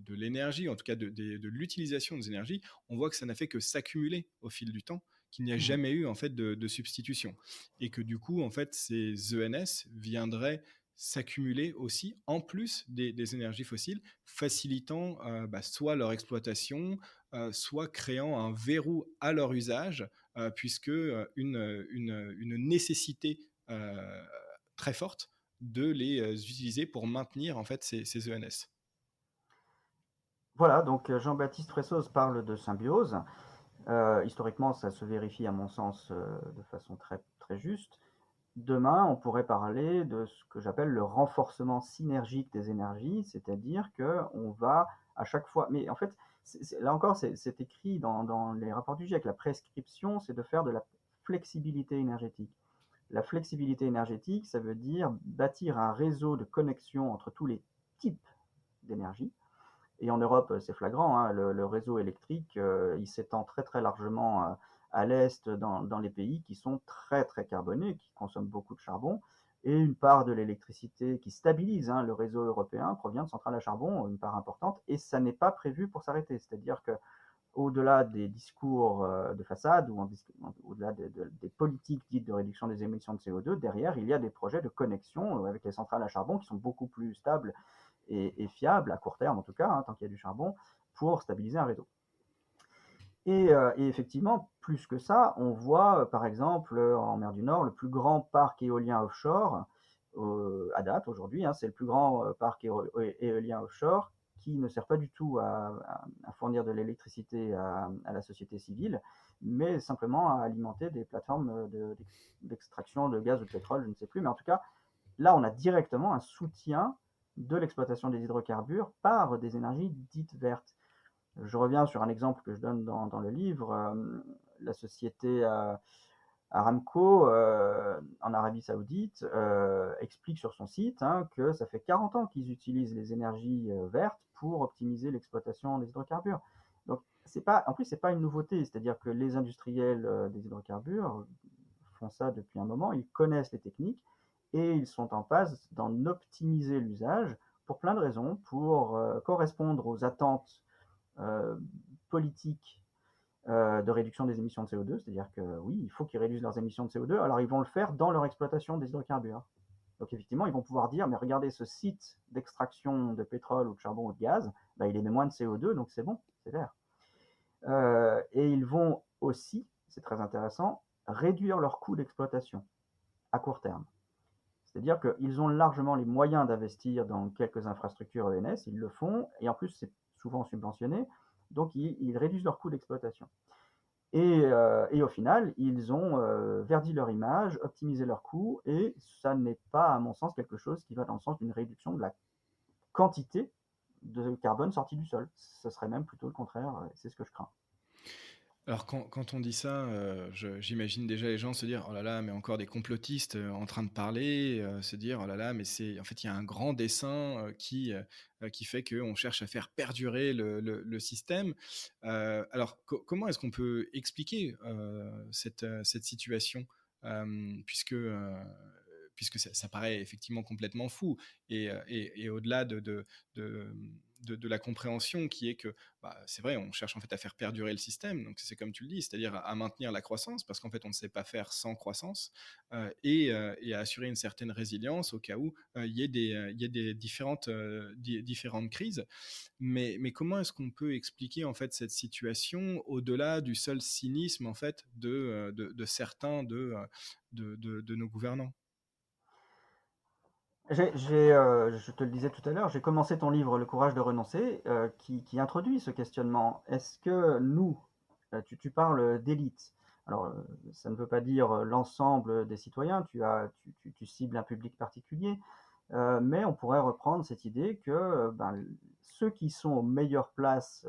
l'énergie, en tout cas de l'utilisation des énergies, on voit que ça n'a fait que s'accumuler au fil du temps, qu'il n'y a jamais eu en fait de substitution, et que du coup en fait ces ENS viendraient s'accumuler aussi en plus des énergies fossiles, facilitant soit leur exploitation, soit créant un verrou à leur usage, puisque une nécessité très forte de les utiliser pour maintenir en fait ces ENS. Voilà, donc Jean-Baptiste Fressoz parle de symbiose. Historiquement, ça se vérifie à mon sens de façon très, très juste. Demain, on pourrait parler de ce que j'appelle le renforcement synergique des énergies, c'est-à-dire qu'on va à chaque fois, mais en fait, là encore, c'est écrit dans les rapports du GIEC, la prescription, c'est de faire de la flexibilité énergétique. La flexibilité énergétique, ça veut dire bâtir un réseau de connexion entre tous les types d'énergie. Et en Europe, c'est flagrant, hein, le réseau électrique, il s'étend très très largement à l'est dans les pays qui sont très très carbonés, qui consomment beaucoup de charbon. Et une part de l'électricité qui stabilise le réseau européen provient de centrales à charbon, une part importante, et ça n'est pas prévu pour s'arrêter. C'est-à-dire que au-delà des discours de façade ou au-delà des politiques dites de réduction des émissions de CO2, derrière, il y a des projets de connexion avec les centrales à charbon qui sont beaucoup plus stables et fiables, à court terme en tout cas, tant qu'il y a du charbon, pour stabiliser un réseau. Et effectivement, plus que ça, on voit par exemple en mer du Nord le plus grand parc éolien offshore à date aujourd'hui, c'est le plus grand parc éolien offshore qui ne sert pas du tout à fournir de l'électricité à la société civile, mais simplement à alimenter des plateformes d'extraction de gaz ou de pétrole, je ne sais plus. Mais en tout cas, là, on a directement un soutien de l'exploitation des hydrocarbures par des énergies dites vertes. Je reviens sur un exemple que je donne dans le livre. La société Aramco en Arabie Saoudite explique sur son site que ça fait 40 ans qu'ils utilisent les énergies vertes pour optimiser l'exploitation des hydrocarbures. Donc, en plus, ce n'est pas une nouveauté, c'est-à-dire que les industriels des hydrocarbures font ça depuis un moment, ils connaissent les techniques et ils sont en passe d'en optimiser l'usage pour plein de raisons, pour correspondre aux attentes politique de réduction des émissions de CO2, c'est-à-dire que oui, il faut qu'ils réduisent leurs émissions de CO2, alors ils vont le faire dans leur exploitation des hydrocarbures. Donc effectivement, ils vont pouvoir dire, mais regardez, ce site d'extraction de pétrole ou de charbon ou de gaz, bah, il émet moins de CO2, donc c'est bon, c'est vert. Et ils vont aussi, c'est très intéressant, réduire leurs coûts d'exploitation à court terme. C'est-à-dire qu'ils ont largement les moyens d'investir dans quelques infrastructures ENS, ils le font, et en plus c'est souvent subventionné, donc ils réduisent leurs coûts d'exploitation. Et au final, ils ont verdi leur image, optimisé leurs coûts, et ça n'est pas, à mon sens, quelque chose qui va dans le sens d'une réduction de la quantité de carbone sortie du sol. Ce serait même plutôt le contraire, c'est ce que je crains. Alors quand on dit ça, j'imagine déjà les gens se dire: «Oh là là, mais encore des complotistes, en train de parler», se dire: «Oh là là, mais c'est en fait, il y a un grand dessein, qui fait qu'on cherche à faire perdurer le système». Alors comment est-ce qu'on peut expliquer, cette situation? Puisque ça paraît effectivement complètement fou et au-delà de la compréhension qui est que, bah, c'est vrai, on cherche en fait à faire perdurer le système, donc c'est comme tu le dis, c'est-à-dire à maintenir la croissance, parce qu'en fait on ne sait pas faire sans croissance, et à assurer une certaine résilience au cas où il y ait des différentes crises. Mais comment est-ce qu'on peut expliquer en fait cette situation au-delà du seul cynisme en fait de certains de nos gouvernants? Je te le disais tout à l'heure, j'ai commencé ton livre Le courage de renoncer, qui introduit ce questionnement. Est-ce que nous, tu parles d'élite. Alors, ça ne veut pas dire l'ensemble des citoyens, tu cibles un public particulier, mais on pourrait reprendre cette idée que ben, ceux qui sont aux meilleures places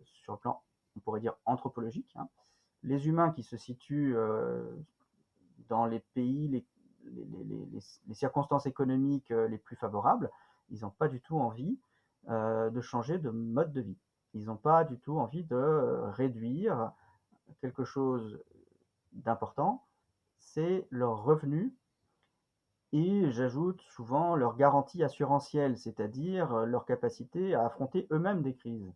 sur le plan, on pourrait dire anthropologique, hein, les humains qui se situent dans les pays, les circonstances économiques les plus favorables, ils n'ont pas du tout envie de changer de mode de vie. Ils n'ont pas du tout envie de réduire quelque chose d'important, c'est leur revenu et j'ajoute souvent leur garantie assurantielle, c'est-à-dire leur capacité à affronter eux-mêmes des crises.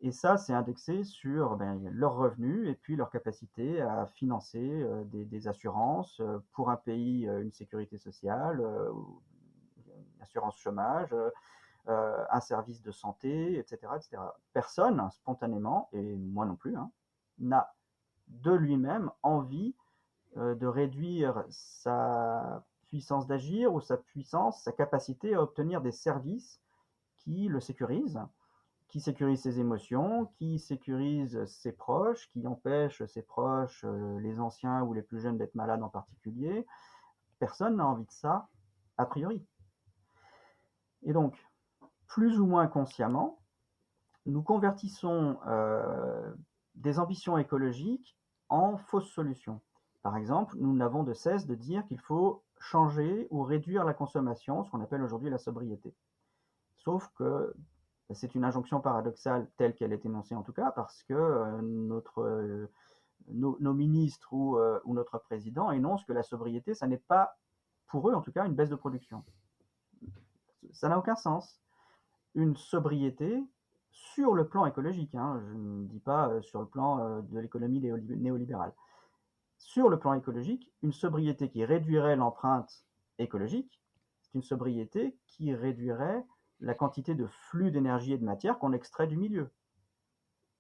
Et ça, c'est indexé sur ben, leurs revenus et puis leur capacité à financer des assurances pour un pays, une sécurité sociale, une assurance chômage, un service de santé, etc., etc. Personne, spontanément, et moi non plus, hein, n'a de lui-même envie de réduire sa puissance d'agir ou sa puissance, sa capacité à obtenir des services qui le sécurisent, qui sécurise ses émotions, qui sécurise ses proches, qui empêche ses proches, les anciens ou les plus jeunes d'être malades en particulier. Personne n'a envie de ça, a priori. Et donc, plus ou moins consciemment, nous convertissons des ambitions écologiques en fausses solutions. Par exemple, nous n'avons de cesse de dire qu'il faut changer ou réduire la consommation, ce qu'on appelle aujourd'hui la sobriété. Sauf que c'est une injonction paradoxale telle qu'elle est énoncée en tout cas, parce que nos ministres ou notre président énoncent que la sobriété, ça n'est pas, pour eux en tout cas, une baisse de production. Ça n'a aucun sens. Une sobriété sur le plan écologique, hein, je ne dis pas sur le plan de l'économie néolibérale. Sur le plan écologique, une sobriété qui réduirait l'empreinte écologique, c'est une sobriété qui réduirait la quantité de flux d'énergie et de matière qu'on extrait du milieu.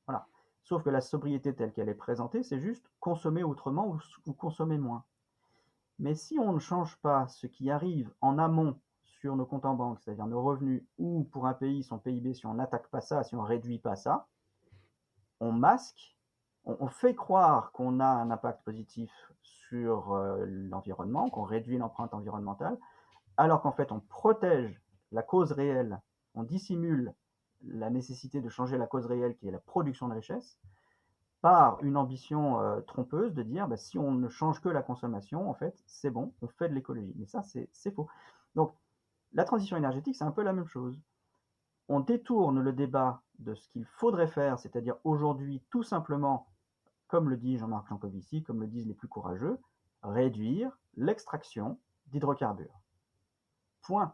Voilà. Sauf que la sobriété telle qu'elle est présentée, c'est juste consommer autrement ou consommer moins. Mais si on ne change pas ce qui arrive en amont sur nos comptes en banque, c'est-à-dire nos revenus, ou pour un pays, son PIB, si on n'attaque pas ça, si on ne réduit pas ça, on masque, on fait croire qu'on a un impact positif sur l'environnement, qu'on réduit l'empreinte environnementale, alors qu'en fait on protège la cause réelle, on dissimule la nécessité de changer la cause réelle qui est la production de richesse, par une ambition trompeuse de dire bah, si on ne change que la consommation, en fait, c'est bon, on fait de l'écologie. Mais ça, c'est faux. Donc, la transition énergétique, c'est un peu la même chose. On détourne le débat de ce qu'il faudrait faire, c'est-à-dire aujourd'hui, tout simplement, comme le dit Jean-Marc Jancovici, comme le disent les plus courageux, réduire l'extraction d'hydrocarbures. Point.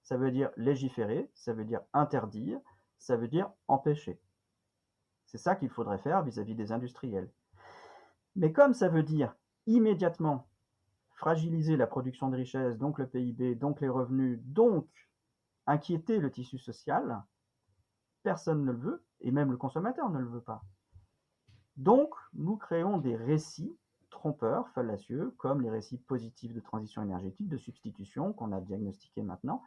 Ça veut dire légiférer, ça veut dire interdire, ça veut dire empêcher. C'est ça qu'il faudrait faire vis-à-vis des industriels. Mais comme ça veut dire immédiatement fragiliser la production de richesse, donc le PIB, donc les revenus, donc inquiéter le tissu social, personne ne le veut, et même le consommateur ne le veut pas. Donc, nous créons des récits trompeurs, fallacieux, comme les récits positifs de transition énergétique, de substitution, qu'on a diagnostiqués maintenant,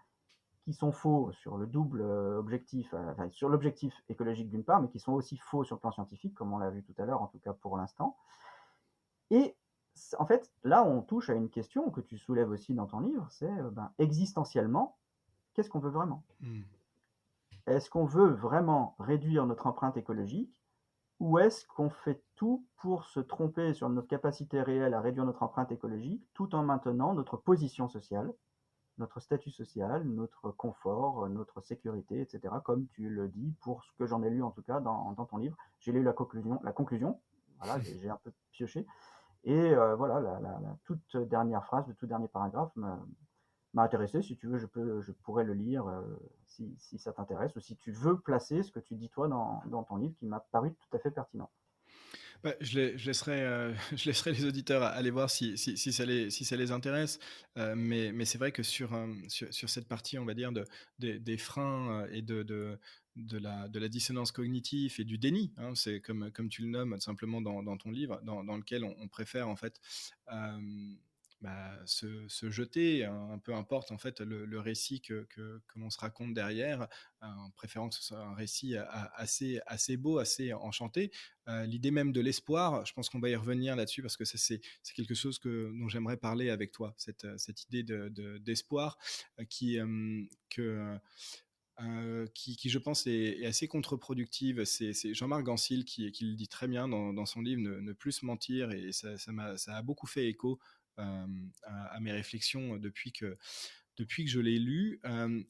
qui sont faux sur le double objectif, enfin, sur l'objectif écologique d'une part, mais qui sont aussi faux sur le plan scientifique, comme on l'a vu tout à l'heure, en tout cas pour l'instant. Et en fait, là, on touche à une question que tu soulèves aussi dans ton livre, c'est existentiellement, qu'est-ce qu'on veut vraiment? Est-ce qu'on veut vraiment réduire notre empreinte écologique, ou est-ce qu'on fait tout pour se tromper sur notre capacité réelle à réduire notre empreinte écologique, tout en maintenant notre position sociale, notre statut social, notre confort, notre sécurité, etc., comme tu le dis, pour ce que j'en ai lu en tout cas dans ton livre. J'ai lu la conclusion, voilà, j'ai un peu pioché, et voilà, la toute dernière phrase, le tout dernier paragraphe m'a intéressé. Si tu veux, je pourrais le lire si ça t'intéresse, ou si tu veux placer ce que tu dis toi dans ton livre, qui m'a paru tout à fait pertinent. Bah, je laisserai, je laisserai les auditeurs aller voir si ça les intéresse. Mais c'est vrai que sur cette partie, on va dire, des freins, et de la dissonance cognitive et du déni, hein, c'est comme tu le nommes simplement dans ton livre, dans lequel on préfère en fait, se jeter, hein, peu importe en fait le récit que l'on se raconte derrière, en préférant que ce soit un récit assez beau, assez enchanté. L'idée même de l'espoir, je pense qu'on va y revenir là-dessus parce que ça, c'est quelque chose dont j'aimerais parler avec toi, cette idée d'espoir, qui, je pense, est assez contre-productive. C'est Jean-Marc Gansil qui le dit très bien dans son livre Ne plus se mentir, et ça a beaucoup fait écho à mes réflexions depuis que je l'ai lu.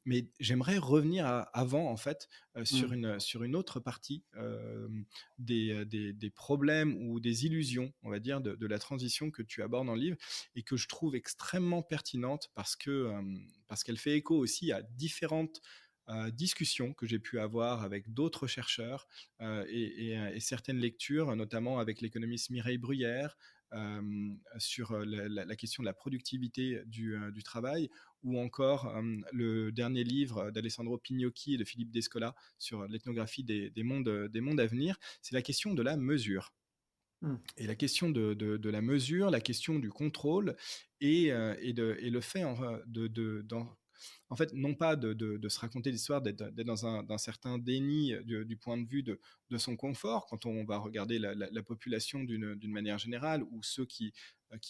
Mais j'aimerais revenir avant, en fait, Mm. sur une autre partie des problèmes ou des illusions, on va dire, de la transition que tu abordes dans le livre, et que je trouve extrêmement pertinente parce qu'elle fait écho aussi à différentes discussions que j'ai pu avoir avec d'autres chercheurs, et certaines lectures, notamment avec l'économiste Mireille Bruyère, sur la question de la productivité du travail, ou encore le dernier livre d'Alessandro Pignocchi et de Philippe Descola sur l'ethnographie des mondes à venir. C'est la question de la mesure. Mm. Et la question de la mesure, la question du contrôle, et le fait en fait, non pas de se raconter l'histoire, d'être dans d'un certain déni du point de vue de son confort, quand on va regarder la population d'une manière générale, ou ceux qui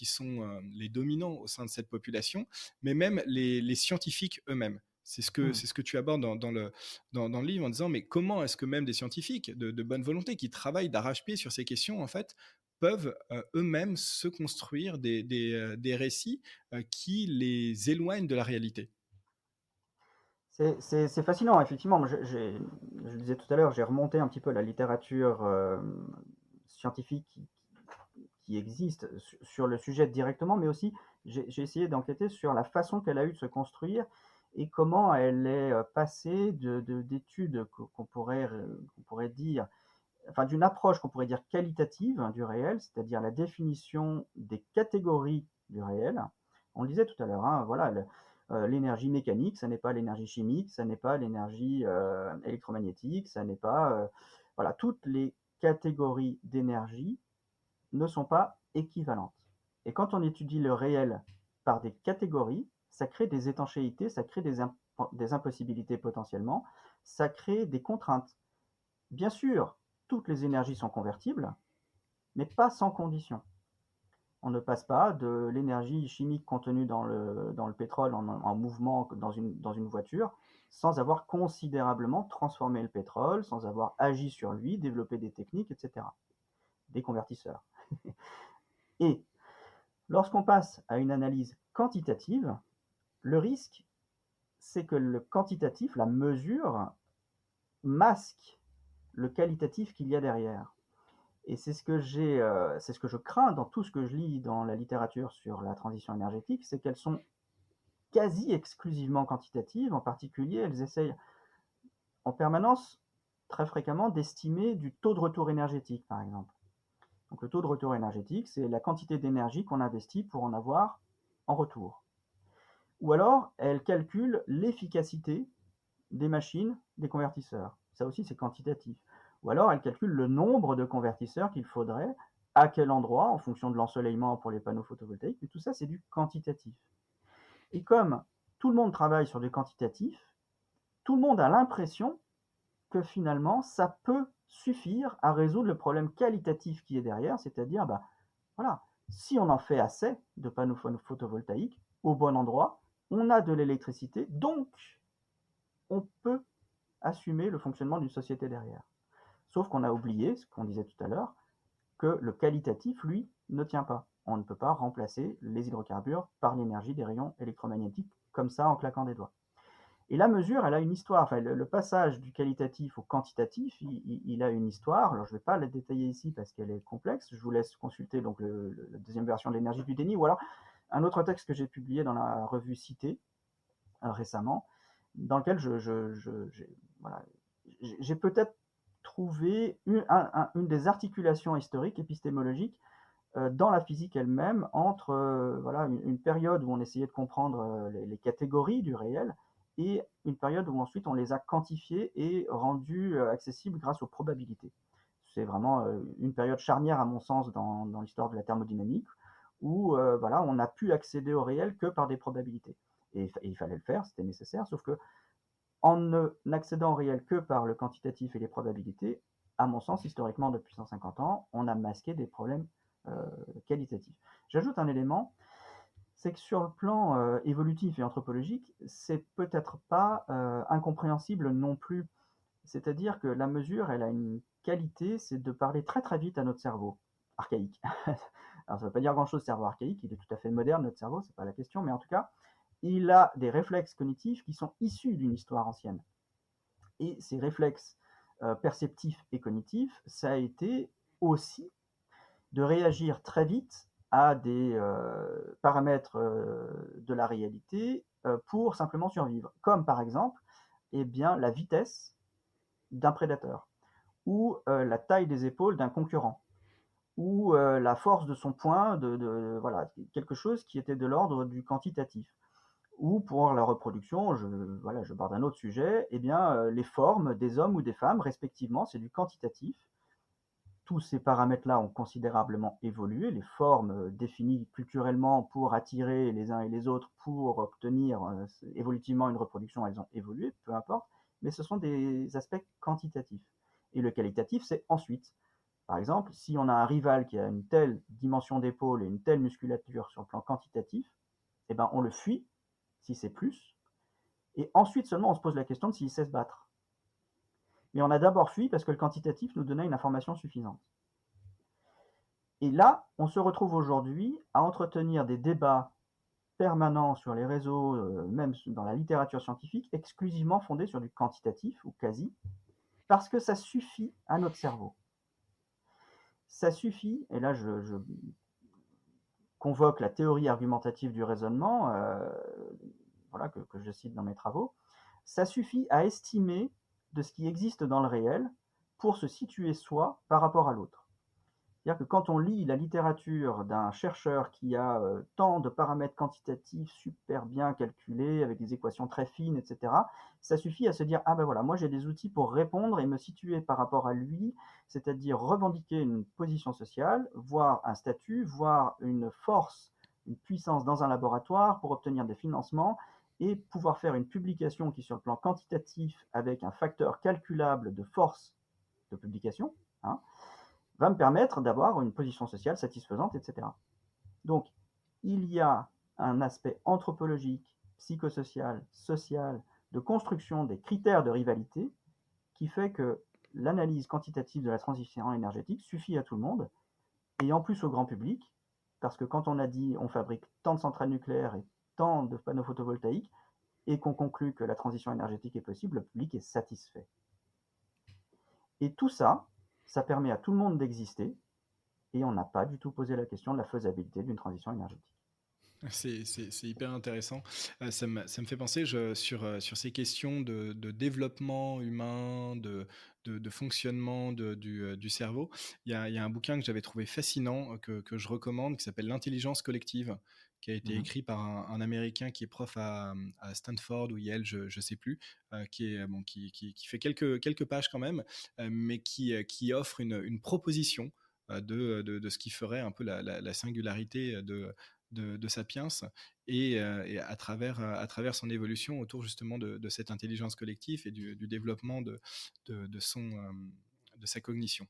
sont les dominants au sein de cette population, mais même les scientifiques eux-mêmes. Mm. C'est ce que tu abordes dans le livre, en disant, mais comment est-ce que même des scientifiques de bonne volonté qui travaillent d'arrache-pied sur ces questions, en fait, peuvent eux-mêmes se construire des récits qui les éloignent de la réalité. C'est fascinant, effectivement. Moi, je le disais tout à l'heure, j'ai remonté un petit peu la littérature scientifique qui existe sur le sujet directement, mais aussi j'ai essayé d'enquêter sur la façon qu'elle a eu de se construire, et comment elle est passée d'études qu'on pourrait dire, enfin d'une approche qu'on pourrait dire qualitative, hein, du réel, c'est-à-dire la définition des catégories du réel. On le disait tout à l'heure, hein, voilà, l'énergie mécanique, ça n'est pas l'énergie chimique, ça n'est pas l'énergie électromagnétique, ça n'est pas... voilà, toutes les catégories d'énergie ne sont pas équivalentes. Et quand on étudie le réel par des catégories, ça crée des étanchéités, ça crée des impossibilités potentiellement, ça crée des contraintes. Bien sûr, toutes les énergies sont convertibles, mais pas sans condition. On ne passe pas de l'énergie chimique contenue dans le pétrole en mouvement dans une voiture sans avoir considérablement transformé le pétrole, sans avoir agi sur lui, développé des techniques, etc. Des convertisseurs. Et lorsqu'on passe à une analyse quantitative, le risque, c'est que le quantitatif, la mesure, masque le qualitatif qu'il y a derrière. Et c'est ce que je crains dans tout ce que je lis dans la littérature sur la transition énergétique, c'est qu'elles sont quasi exclusivement quantitatives. En particulier, elles essayent en permanence, très fréquemment d'estimer du taux de retour énergétique, par exemple. Donc le taux de retour énergétique, c'est la quantité d'énergie qu'on investit pour en avoir en retour. Ou alors, elle calcule l'efficacité des machines, des convertisseurs. Ça aussi, c'est quantitatif. Ou alors, elle calcule le nombre de convertisseurs qu'il faudrait, à quel endroit, en fonction de l'ensoleillement pour les panneaux photovoltaïques. Mais tout ça, c'est du quantitatif. Et comme tout le monde travaille sur du quantitatif, tout le monde a l'impression que finalement, ça peut suffire à résoudre le problème qualitatif qui est derrière, c'est-à-dire, bah, voilà, si on en fait assez de panneaux photovoltaïques au bon endroit, on a de l'électricité, donc on peut assumer le fonctionnement d'une société derrière. Sauf qu'on a oublié, ce qu'on disait tout à l'heure, que le qualitatif, lui, ne tient pas. On ne peut pas remplacer les hydrocarbures par l'énergie des rayons électromagnétiques comme ça en claquant des doigts. Et la mesure, elle a une histoire. Enfin, le passage du qualitatif au quantitatif, il a une histoire. Alors, je ne vais pas la détailler ici parce qu'elle est complexe. Je vous laisse consulter donc la deuxième version de l'énergie du déni, ou alors un autre texte que j'ai publié dans la revue Cité récemment, dans lequel voilà, j'ai peut-être trouvé une des articulations historiques, épistémologiques, dans la physique elle-même, entre voilà, une période où on essayait de comprendre les catégories du réel, et une période où ensuite on les a quantifiées et rendues accessibles grâce aux probabilités. C'est vraiment une période charnière à mon sens dans l'histoire de la thermodynamique, où voilà, on n'a pu accéder au réel que par des probabilités. Et il fallait le faire, c'était nécessaire, sauf que en n'accédant au réel que par le quantitatif et les probabilités, à mon sens, historiquement, depuis 150 ans, on a masqué des problèmes qualitatifs. J'ajoute un élément, c'est que sur le plan évolutif et anthropologique, c'est peut-être pas incompréhensible non plus. C'est-à-dire que la mesure, elle a une qualité, c'est de parler très très vite à notre cerveau archaïque. Alors ça ne veut pas dire grand-chose, cerveau archaïque, il est tout à fait moderne, notre cerveau, c'est pas la question, mais en tout cas, il a des réflexes cognitifs qui sont issus d'une histoire ancienne. Et ces réflexes perceptifs et cognitifs, ça a été aussi de réagir très vite à des paramètres de la réalité pour simplement survivre. Comme par exemple, eh bien, la vitesse d'un prédateur, ou la taille des épaules d'un concurrent, ou la force de son poing, voilà, quelque chose qui était de l'ordre du quantitatif. Ou pour la reproduction, voilà, je barre d'un autre sujet, eh bien, les formes des hommes ou des femmes, respectivement, c'est du quantitatif. Tous ces paramètres-là ont considérablement évolué. Les formes définies culturellement pour attirer les uns et les autres, pour obtenir évolutivement une reproduction, elles ont évolué, peu importe, mais ce sont des aspects quantitatifs. Et le qualitatif, c'est ensuite. Par exemple, si on a un rival qui a une telle dimension d'épaule et une telle musculature sur le plan quantitatif, eh ben, on le fuit si c'est plus, et ensuite seulement on se pose la question de s'il sait se battre. Mais on a d'abord fui parce que le quantitatif nous donnait une information suffisante. Et là, on se retrouve aujourd'hui à entretenir des débats permanents sur les réseaux, même dans la littérature scientifique, exclusivement fondés sur du quantitatif, ou quasi, parce que ça suffit à notre cerveau. Ça suffit, et là je convoque la théorie argumentative du raisonnement, voilà, que je cite dans mes travaux, ça suffit à estimer de ce qui existe dans le réel pour se situer soi par rapport à l'autre. C'est-à-dire que quand on lit la littérature d'un chercheur qui a tant de paramètres quantitatifs super bien calculés, avec des équations très fines, etc., ça suffit à se dire, ah ben voilà, moi j'ai des outils pour répondre et me situer par rapport à lui, c'est-à-dire revendiquer une position sociale, voire un statut, voire une force, une puissance dans un laboratoire pour obtenir des financements, et pouvoir faire une publication qui, sur le plan quantitatif, avec un facteur calculable de force de publication, hein, va me permettre d'avoir une position sociale satisfaisante, etc. Donc, il y a un aspect anthropologique, psychosocial, social, de construction des critères de rivalité qui fait que l'analyse quantitative de la transition énergétique suffit à tout le monde, et en plus au grand public, parce que quand on a dit on fabrique tant de centrales nucléaires et tant de panneaux photovoltaïques, et qu'on conclut que la transition énergétique est possible, le public est satisfait. Et tout ça, ça permet à tout le monde d'exister, et on n'a pas du tout posé la question de la faisabilité d'une transition énergétique. C'est hyper intéressant. Ça me fait penser sur ces questions de développement humain, de fonctionnement du cerveau. Il y a un bouquin que j'avais trouvé fascinant, que je recommande, qui s'appelle «L'intelligence collective», qui a été Mmh. écrit par un Américain qui est prof à Stanford ou Yale, je sais plus, qui est bon, qui fait quelques pages quand même, mais qui offre une proposition de ce qui ferait un peu la singularité de Sapiens et à travers son évolution autour justement de cette intelligence collective et du développement de sa cognition.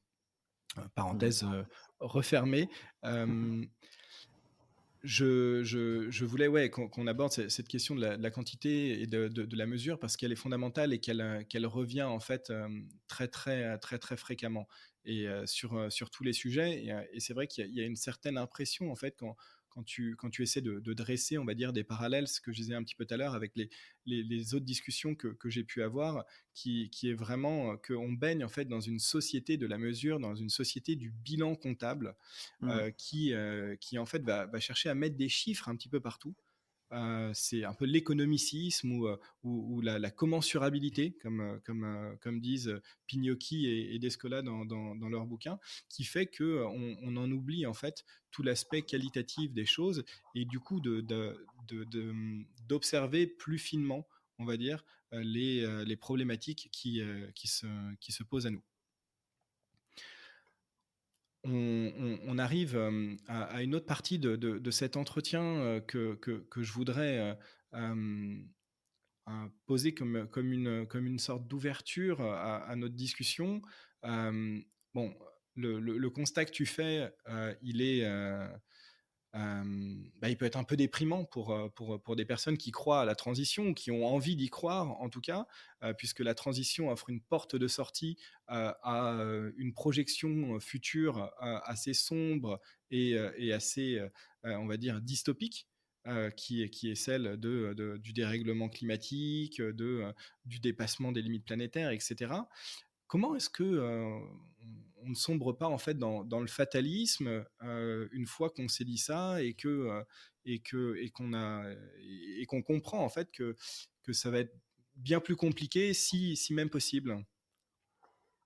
Parenthèse D'accord. refermée. Euh, je voulais ouais, qu'on aborde cette question de la quantité et de la mesure parce qu'elle est fondamentale et qu'elle revient en fait très fréquemment et sur tous les sujets. Et c'est vrai qu'il y a une certaine impression en fait quand tu essaies de dresser, on va dire, des parallèles, ce que je disais un petit peu tout à l'heure avec les autres discussions que j'ai pu avoir, qui est vraiment qu'on baigne en fait dans une société de la mesure, dans une société du bilan comptable Mmh. qui en fait va chercher à mettre des chiffres un petit peu partout. C'est un peu l'économicisme ou la commensurabilité, comme disent Pignocchi et Descola dans leur bouquin, qui fait qu'on en oublie en fait tout l'aspect qualitatif des choses et du coup d'observer plus finement, on va dire, les problématiques qui se posent à nous. On arrive à une autre partie de cet entretien que je voudrais poser comme une sorte d'ouverture à notre discussion. Bon, le constat que tu fais, il peut être un peu déprimant pour des personnes qui croient à la transition ou qui ont envie d'y croire, en tout cas, puisque la transition offre une porte de sortie à une projection future assez sombre et assez, on va dire, dystopique. Qui est celle du dérèglement climatique, du dépassement des limites planétaires, etc. Comment est-ce que on ne sombre pas en fait dans le fatalisme une fois qu'on s'est dit ça et qu'on comprend en fait que ça va être bien plus compliqué si même possible.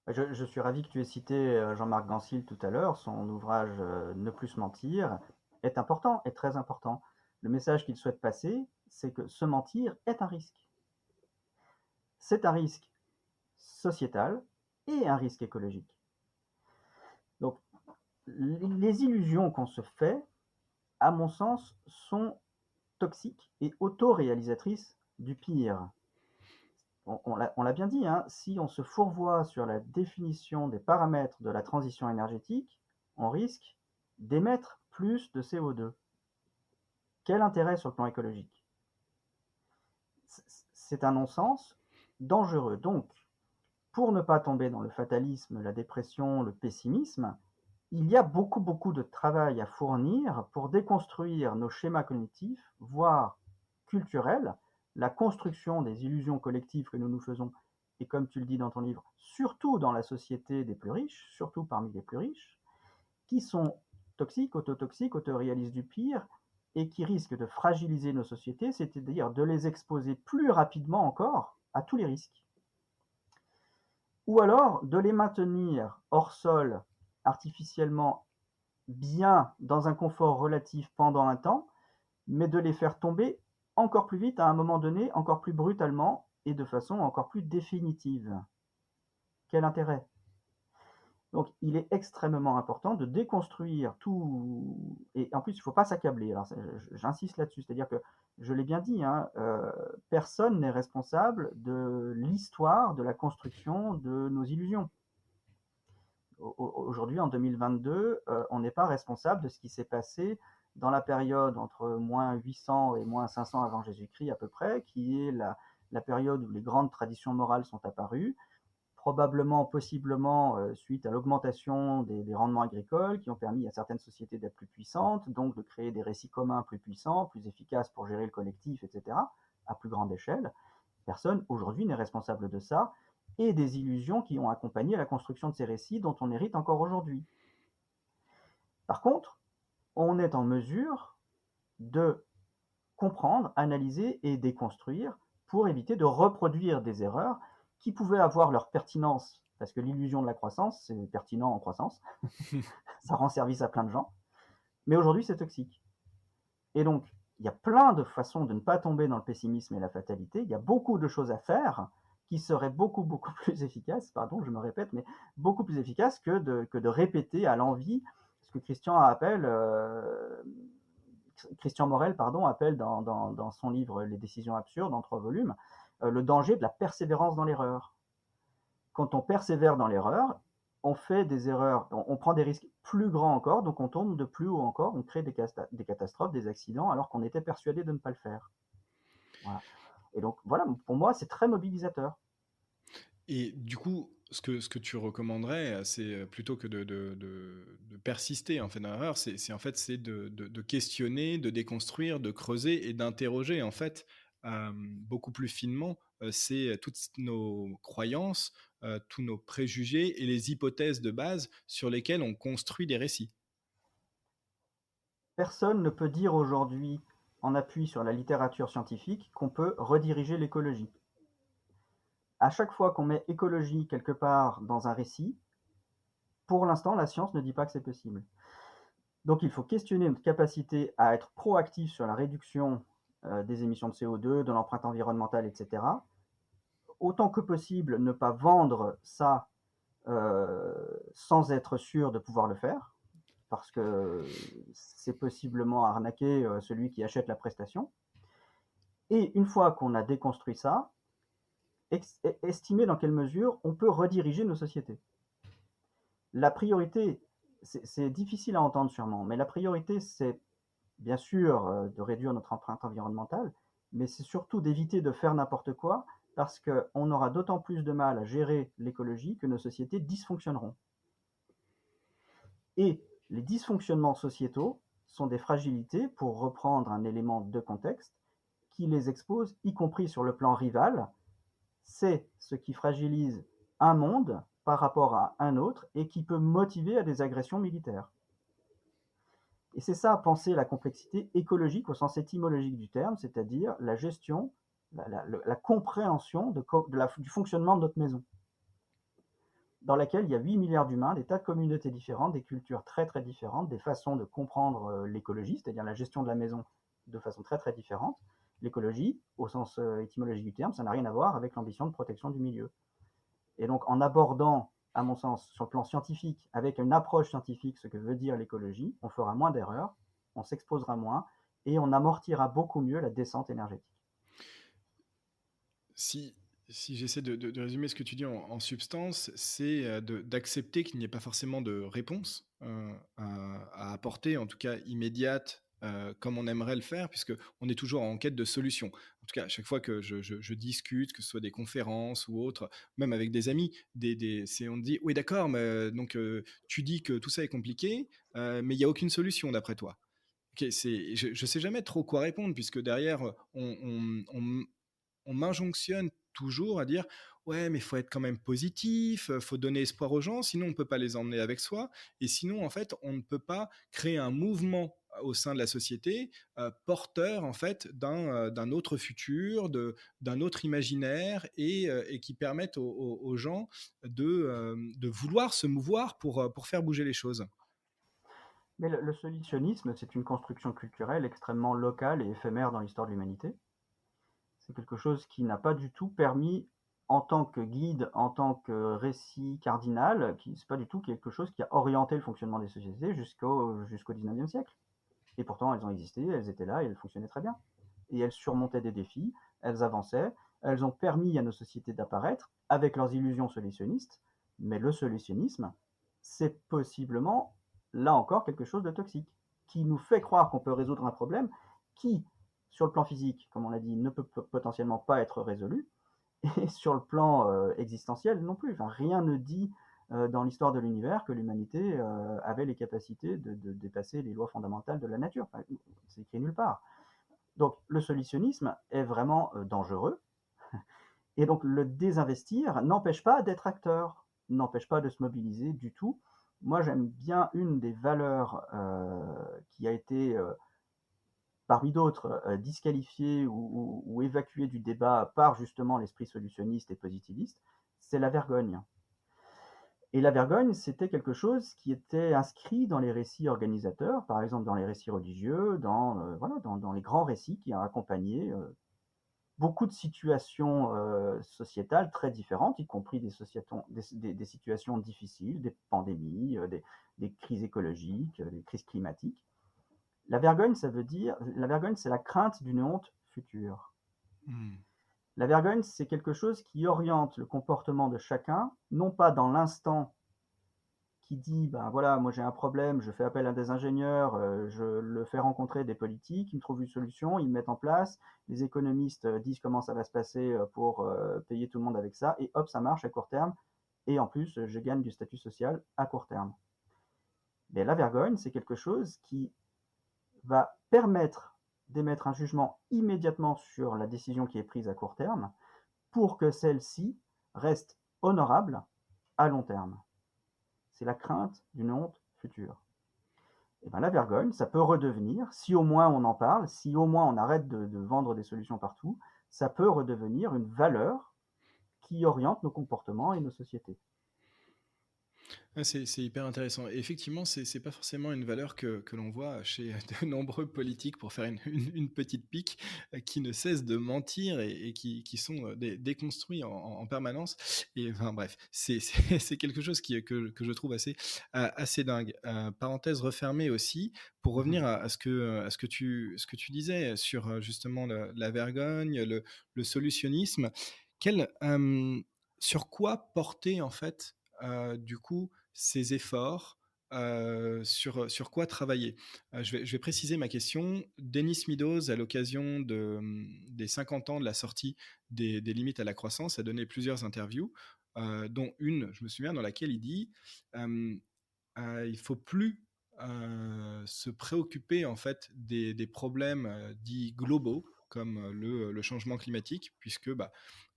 Je suis ravi que tu aies cité, Jean-Marc Gansil tout à l'heure. Son ouvrage, Ne plus se mentir est important, est très important. Le message qu'il souhaite passer, c'est que se mentir est un risque. C'est un risque sociétal et un risque écologique. Donc les illusions qu'on se fait, à mon sens, sont toxiques et autoréalisatrices du pire. On l'a bien dit, hein, si on se fourvoie sur la définition des paramètres de la transition énergétique, on risque d'émettre plus de CO2. Quel intérêt sur le plan écologique? C'est un non-sens dangereux. Donc, pour ne pas tomber dans le fatalisme, la dépression, le pessimisme, il y a beaucoup de travail à fournir pour déconstruire nos schémas cognitifs, voire culturels, la construction des illusions collectives que nous nous faisons, et comme tu le dis dans ton livre, surtout dans la société des plus riches, surtout parmi les plus riches, qui sont toxiques, autotoxiques, autoréalisent du pire, et qui risquent de fragiliser nos sociétés, c'est-à-dire de les exposer plus rapidement encore à tous les risques. Ou alors de les maintenir hors sol artificiellement bien dans un confort relatif pendant un temps, mais de les faire tomber encore plus vite à un moment donné, encore plus brutalement et de façon encore plus définitive. Quel intérêt? Donc il est extrêmement important de déconstruire tout, et en plus il ne faut pas s'accabler. Alors j'insiste là-dessus, c'est-à-dire que je l'ai bien dit, hein, personne n'est responsable de l'histoire de la construction de nos illusions. Aujourd'hui, en 2022, on n'est pas responsable de ce qui s'est passé dans la période entre moins 800 et moins 500 avant Jésus-Christ à peu près, qui est la période où les grandes traditions morales sont apparues, probablement, possiblement, suite à l'augmentation des rendements agricoles qui ont permis à certaines sociétés d'être plus puissantes, donc de créer des récits communs plus puissants, plus efficaces pour gérer le collectif, etc., à plus grande échelle. Personne aujourd'hui n'est responsable de ça et des illusions qui ont accompagné la construction de ces récits dont on hérite encore aujourd'hui. Par contre, on est en mesure de comprendre, analyser et déconstruire pour éviter de reproduire des erreurs qui pouvaient avoir leur pertinence parce que l'illusion de la croissance, c'est pertinent en croissance, ça rend service à plein de gens, mais aujourd'hui c'est toxique. Et donc, il y a plein de façons de ne pas tomber dans le pessimisme et la fatalité. Il y a beaucoup de choses à faire qui seraient beaucoup, beaucoup plus efficaces, pardon, je me répète, mais beaucoup plus efficaces que de répéter à l'envi ce que Christian Morel, pardon, appelle dans son livre Les décisions absurdes, en 3 volumes, le danger de la persévérance dans l'erreur. Quand on persévère dans l'erreur, on fait des erreurs, on prend des risques plus grands encore, donc on tombe de plus haut encore, on crée des catastrophes, des accidents, alors qu'on était persuadé de ne pas le faire. Voilà. Et donc voilà, pour moi, c'est très mobilisateur. Et du coup, ce que tu recommanderais, c'est plutôt que de persister en fait dans l'erreur, c'est de questionner, de déconstruire, de creuser et d'interroger en fait beaucoup plus finement c'est toutes nos croyances, tous nos préjugés et les hypothèses de base sur lesquelles on construit des récits. Personne ne peut dire aujourd'hui, en appui sur la littérature scientifique, qu'on peut rediriger l'écologie. À chaque fois qu'on met écologie quelque part dans un récit, pour l'instant, la science ne dit pas que c'est possible. Donc il faut questionner notre capacité à être proactif sur la réduction des émissions de CO2, de l'empreinte environnementale, etc. Autant que possible, ne pas vendre ça sans être sûr de pouvoir le faire, parce que c'est possiblement arnaquer celui qui achète la prestation. Et une fois qu'on a déconstruit ça, estimer dans quelle mesure on peut rediriger nos sociétés. La priorité, c'est difficile à entendre sûrement, mais la priorité, c'est bien sûr de réduire notre empreinte environnementale, mais c'est surtout d'éviter de faire n'importe quoi, parce qu'on aura d'autant plus de mal à gérer l'écologie que nos sociétés dysfonctionneront. Et les dysfonctionnements sociétaux sont des fragilités, pour reprendre un élément de contexte, qui les exposent, y compris sur le plan rival. C'est ce qui fragilise un monde par rapport à un autre et qui peut motiver à des agressions militaires. Et c'est ça, penser la complexité écologique au sens étymologique du terme, c'est-à-dire la gestion, la compréhension du fonctionnement de notre maison, dans laquelle il y a 8 milliards d'humains, des tas de communautés différentes, des cultures très très différentes, des façons de comprendre l'écologie, c'est-à-dire la gestion de la maison de façon très très différente. L'écologie, au sens étymologique du terme, ça n'a rien à voir avec l'ambition de protection du milieu. Et donc en abordant, à mon sens, sur le plan scientifique, avec une approche scientifique, ce que veut dire l'écologie, on fera moins d'erreurs, on s'exposera moins et on amortira beaucoup mieux la descente énergétique. Si, si j'essaie de résumer ce que tu dis en substance, c'est d'accepter qu'il n'y ait pas forcément de réponse à apporter, en tout cas immédiate, comme on aimerait le faire, puisque on est toujours en quête de solutions. En tout cas, à chaque fois que je discute, que ce soit des conférences ou autres, même avec des amis, on me dit, oui d'accord, mais donc tu dis que tout ça est compliqué, mais il n'y a aucune solution d'après toi. Ok, je ne sais jamais trop quoi répondre, puisque derrière, on m'injonctionne toujours à dire ouais mais il faut être quand même positif, faut donner espoir aux gens, sinon on ne peut pas les emmener avec soi, et sinon en fait on ne peut pas créer un mouvement au sein de la société porteur en fait d'un autre futur, d'un autre imaginaire, et qui permette aux gens de vouloir se mouvoir pour faire bouger les choses. Mais le solutionnisme, c'est une construction culturelle extrêmement locale et éphémère dans l'histoire de l'humanité. C'est quelque chose qui n'a pas du tout permis, en tant que guide, en tant que récit cardinal, c'est pas du tout quelque chose qui a orienté le fonctionnement des sociétés jusqu'au 19e siècle. Et pourtant, elles ont existé, elles étaient là et elles fonctionnaient très bien. Et elles surmontaient des défis, elles avançaient, elles ont permis à nos sociétés d'apparaître avec leurs illusions solutionnistes. Mais le solutionnisme, c'est possiblement, là encore, quelque chose de toxique, qui nous fait croire qu'on peut résoudre un problème qui, sur le plan physique, comme on l'a dit, ne peut potentiellement pas être résolu, et sur le plan existentiel non plus. Enfin, rien ne dit dans l'histoire de l'univers que l'humanité avait les capacités de dépasser les lois fondamentales de la nature. Enfin, c'est écrit nulle part. Donc le solutionnisme est vraiment dangereux, et donc le désinvestir n'empêche pas d'être acteur, n'empêche pas de se mobiliser du tout. Moi j'aime bien une des valeurs qui a été parmi d'autres, disqualifiée ou évacuée du débat par justement l'esprit solutionniste et positiviste, c'est la vergogne. Et la vergogne, c'était quelque chose qui était inscrit dans les récits organisateurs, par exemple dans les récits religieux, voilà, dans les grands récits qui ont accompagné beaucoup de situations sociétales très différentes, y compris des situations difficiles, des pandémies, des crises écologiques, des crises climatiques. La vergogne, c'est la crainte d'une honte future. Hmm. La vergogne, c'est quelque chose qui oriente le comportement de chacun, non pas dans l'instant qui dit, ben voilà, moi j'ai un problème, je fais appel à des ingénieurs, je le fais rencontrer des politiques, ils me trouvent une solution, ils me mettent en place, les économistes disent comment ça va se passer pour payer tout le monde avec ça, et hop, ça marche à court terme, et en plus, je gagne du statut social à court terme. Mais la vergogne, c'est quelque chose qui va permettre d'émettre un jugement immédiatement sur la décision qui est prise à court terme, pour que celle-ci reste honorable à long terme. C'est la crainte d'une honte future. Et ben la vergogne, ça peut redevenir, si au moins on en parle, si au moins on arrête de vendre des solutions partout, ça peut redevenir une valeur qui oriente nos comportements et nos sociétés. Ah, c'est hyper intéressant. Et effectivement, c'est pas forcément une valeur que l'on voit chez de nombreux politiques pour faire une petite pique, qui ne cessent de mentir et qui sont, déconstruits en permanence et enfin bref, c'est quelque chose que je trouve assez dingue. Parenthèse refermée aussi, pour Mmh. revenir à ce que tu disais sur, justement la vergogne, le solutionnisme. Quel, sur quoi porter en fait, du coup, ces efforts, sur quoi travailler? Je vais préciser ma question. Denis Meadows, à l'occasion des 50 ans de la sortie des limites à la croissance, a donné plusieurs interviews, dont une, je me souviens, dans laquelle il dit, hem, il faut plus, se préoccuper en fait des problèmes, dits globaux comme, le changement climatique puisque, bah,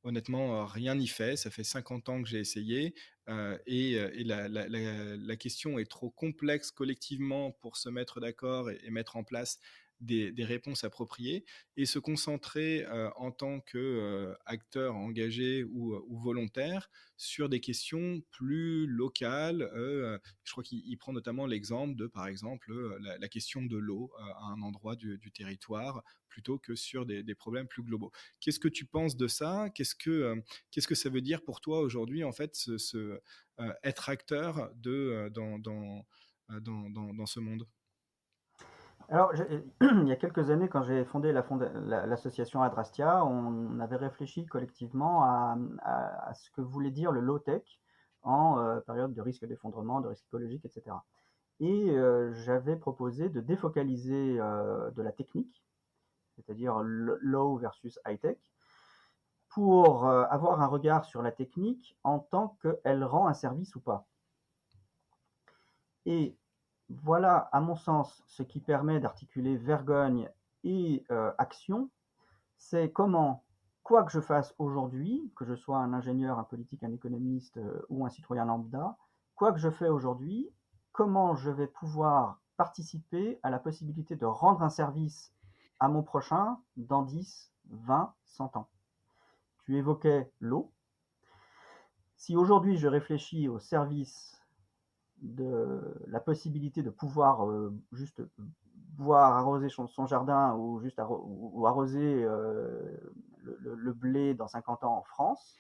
honnêtement, rien n'y fait. Ça fait 50 ans que j'ai essayé, et la question est trop complexe collectivement pour se mettre d'accord et mettre en place des réponses appropriées et se concentrer, en tant que, acteur engagé ou volontaire sur des questions plus locales. Je crois qu'il prend notamment l'exemple de, par exemple, la question de l'eau, à un endroit du territoire plutôt que sur des problèmes plus globaux. Qu'est-ce que tu penses de ça? Qu'est-ce que ça veut dire pour toi aujourd'hui, en fait, être acteur dans ce monde? Alors, il y a quelques années, quand j'ai fondé l'association Adrastia, on avait réfléchi collectivement à ce que voulait dire le low-tech en période de risque d'effondrement, de risque écologique, etc. Et j'avais proposé de défocaliser de la technique, c'est-à-dire low versus high-tech, pour avoir un regard sur la technique en tant qu'elle rend un service ou pas. Et voilà, à mon sens, ce qui permet d'articuler vergogne et action, c'est comment, quoi que je fasse aujourd'hui, que je sois un ingénieur, un politique, un économiste ou un citoyen lambda, quoi que je fais aujourd'hui, comment je vais pouvoir participer à la possibilité de rendre un service à mon prochain dans 10, 20, 100 ans. Tu évoquais l'eau. Si aujourd'hui je réfléchis au service de la possibilité de pouvoir juste boire, arroser son jardin ou juste ou arroser le blé dans 50 ans en France,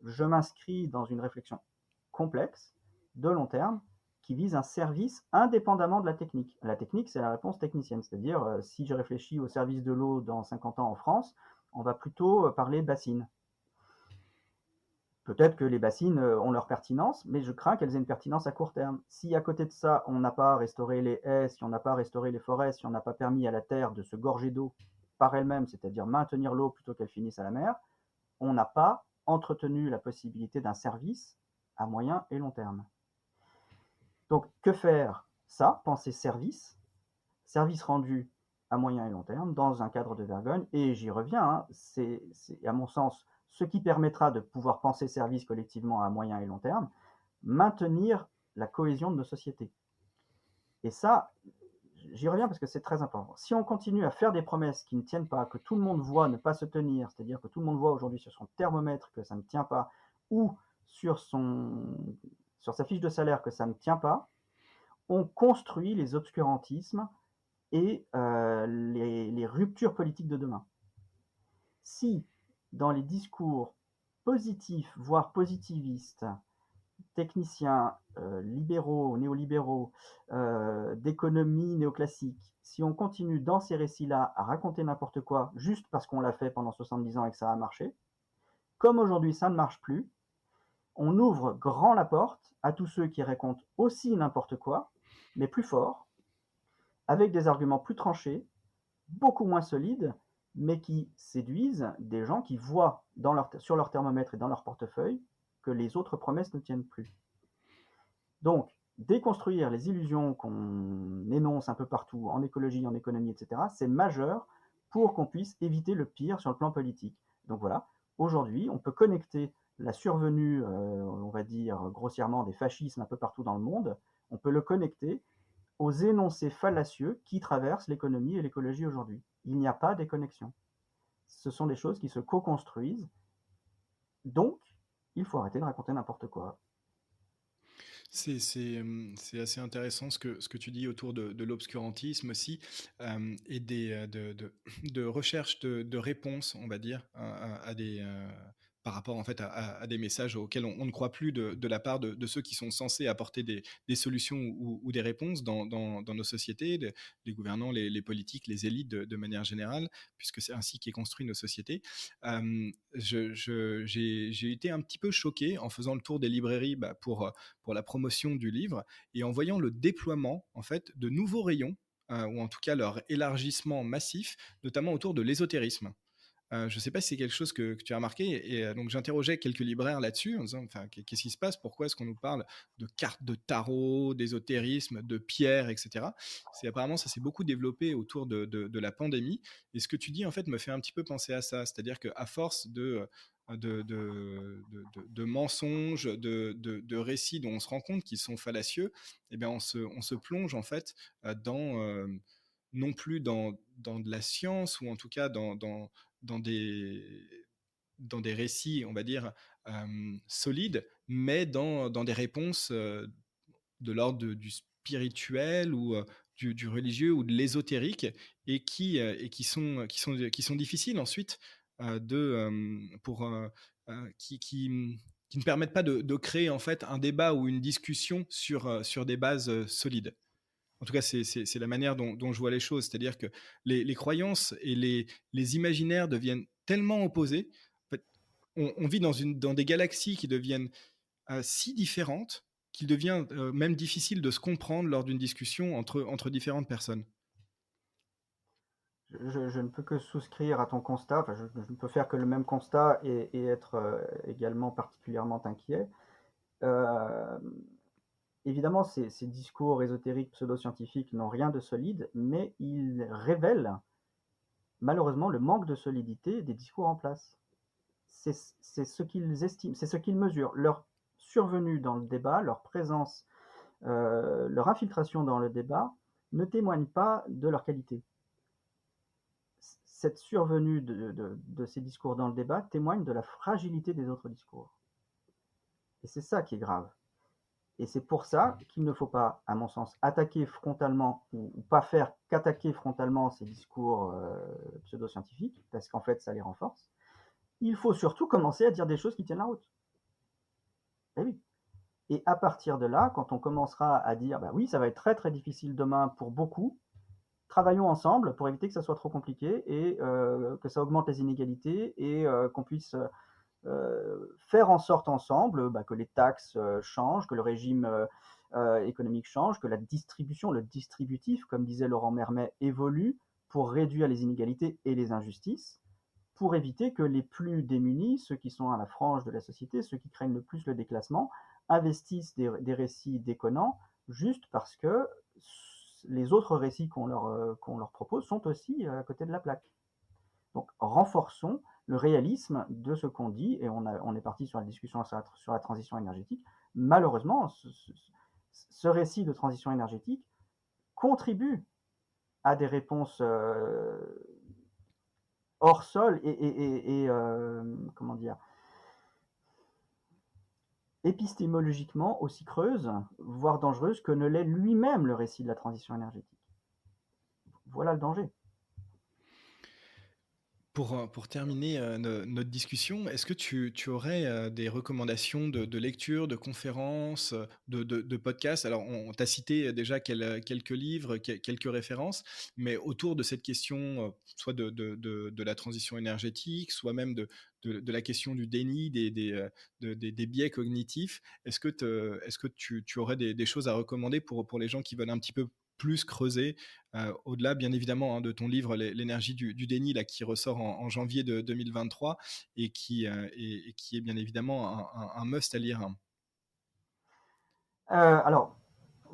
je m'inscris dans une réflexion complexe, de long terme, qui vise un service indépendamment de la technique. La technique, c'est la réponse technicienne, c'est-à-dire si je réfléchis au service de l'eau dans 50 ans en France, on va plutôt parler bassine. Peut-être que les bassines ont leur pertinence, mais je crains qu'elles aient une pertinence à court terme. Si à côté de ça, on n'a pas restauré les haies, si on n'a pas restauré les forêts, si on n'a pas permis à la terre de se gorger d'eau par elle-même, c'est-à-dire maintenir l'eau plutôt qu'elle finisse à la mer, on n'a pas entretenu la possibilité d'un service à moyen et long terme. Donc, que faire? Ça, penser service, service rendu à moyen et long terme, dans un cadre de vergogne, et j'y reviens, hein, c'est à mon sens ce qui permettra de pouvoir penser service collectivement à moyen et long terme, maintenir la cohésion de nos sociétés. Et ça, j'y reviens parce que c'est très important. Si on continue à faire des promesses qui ne tiennent pas, que tout le monde voit ne pas se tenir, c'est-à-dire que tout le monde voit aujourd'hui sur son thermomètre que ça ne tient pas, ou sur sur sa fiche de salaire que ça ne tient pas, on construit les obscurantismes et les ruptures politiques de demain. Si, dans les discours positifs, voire positivistes, techniciens, libéraux, néolibéraux, d'économie néoclassique, si on continue dans ces récits-là à raconter n'importe quoi juste parce qu'on l'a fait pendant 70 ans et que ça a marché, comme aujourd'hui ça ne marche plus, on ouvre grand la porte à tous ceux qui racontent aussi n'importe quoi, mais plus fort, avec des arguments plus tranchés, beaucoup moins solides, mais qui séduisent des gens qui voient sur leur thermomètre et dans leur portefeuille que les autres promesses ne tiennent plus. Donc, déconstruire les illusions qu'on énonce un peu partout, en écologie, en économie, etc., c'est majeur pour qu'on puisse éviter le pire sur le plan politique. Donc voilà, aujourd'hui, on peut connecter la survenue, on va dire grossièrement, des fascismes un peu partout dans le monde, on peut le connecter aux énoncés fallacieux qui traversent l'économie et l'écologie aujourd'hui. Il n'y a pas de connexion. Ce sont des choses qui se co-construisent, donc il faut arrêter de raconter n'importe quoi. C'est assez intéressant ce que tu dis autour de l'obscurantisme aussi, et de recherche de réponses, on va dire, à des, par rapport en fait à des messages auxquels on ne croit plus de la part de ceux qui sont censés apporter des solutions ou des réponses dans nos sociétés, les gouvernants, les politiques, les élites de manière générale, puisque c'est ainsi qu'est construit nos sociétés. J'ai été un petit peu choqué en faisant le tour des librairies, pour la promotion du livre et en voyant le déploiement en fait de nouveaux rayons, ou en tout cas leur élargissement massif, notamment autour de l'ésotérisme. Je ne sais pas si c'est quelque chose que tu as remarqué et donc j'interrogeais quelques libraires là-dessus en disant enfin qu'est-ce qui se passe, pourquoi est-ce qu'on nous parle de cartes de tarot, d'ésotérisme, de pierres, etc. C'est apparemment ça s'est beaucoup développé autour de la pandémie et ce que tu dis en fait me fait un petit peu penser à ça, c'est-à-dire qu'à force de mensonges, de récits dont on se rend compte qu'ils sont fallacieux, eh bien on se plonge en fait dans non plus dans de la science ou en tout cas dans dans des récits, on va dire, solides, mais dans des réponses de l'ordre du spirituel ou du religieux ou de l'ésotérique et qui sont difficiles ensuite qui ne permettent pas de créer en fait un débat ou une discussion sur des bases solides. En tout cas, c'est la manière dont je vois les choses. C'est-à-dire que les croyances et les imaginaires deviennent tellement opposés. En fait, on vit dans des galaxies qui deviennent si différentes qu'il devient même difficile de se comprendre lors d'une discussion entre différentes personnes. Je ne peux que souscrire à ton constat, enfin, je ne peux faire que le même constat et être également particulièrement inquiet. Euh, Évidemment, ces discours ésotériques, pseudo-scientifiques n'ont rien de solide, mais ils révèlent malheureusement le manque de solidité des discours en place. C'est ce qu'ils estiment, c'est ce qu'ils mesurent. Leur survenue dans le débat, leur présence, leur infiltration dans le débat ne témoignent pas de leur qualité. Cette survenue de ces discours dans le débat témoigne de la fragilité des autres discours. Et c'est ça qui est grave. Et c'est pour ça qu'il ne faut pas, à mon sens, attaquer frontalement ou pas faire qu'attaquer frontalement ces discours pseudo-scientifiques, parce qu'en fait, ça les renforce. Il faut surtout commencer à dire des choses qui tiennent la route. Et oui. Et à partir de là, quand on commencera à dire, bah oui, ça va être très très difficile demain pour beaucoup, travaillons ensemble pour éviter que ça soit trop compliqué et que ça augmente les inégalités et qu'on puisse faire en sorte ensemble que les taxes changent, que le régime économique change, que la distribution, le distributif, comme disait Laurent Mermet, évolue pour réduire les inégalités et les injustices, pour éviter que les plus démunis, ceux qui sont à la frange de la société, ceux qui craignent le plus le déclassement, investissent des récits déconnants juste parce que les autres récits qu'on leur propose sont aussi à côté de la plaque. Donc renforçons le réalisme de ce qu'on dit, et on est parti sur la discussion sur la transition énergétique. Malheureusement, ce récit de transition énergétique contribue à des réponses hors sol et comment dire, épistémologiquement aussi creuse, voire dangereuse que ne l'est lui-même le récit de la transition énergétique. Voilà le danger. Pour terminer, notre discussion, est-ce que tu aurais, des recommandations de lecture, de conférences, de podcasts? Alors on t'a cité déjà quelques livres, quelques références, mais autour de cette question, soit de la transition énergétique, soit même de la question du déni, des biais cognitifs, est-ce que tu aurais des choses à recommander pour les gens qui veulent un petit peu plus creuser, au-delà bien évidemment, hein, de ton livre L'énergie du déni là qui ressort en janvier de 2023 et qui est bien évidemment un must à lire, hein. Alors,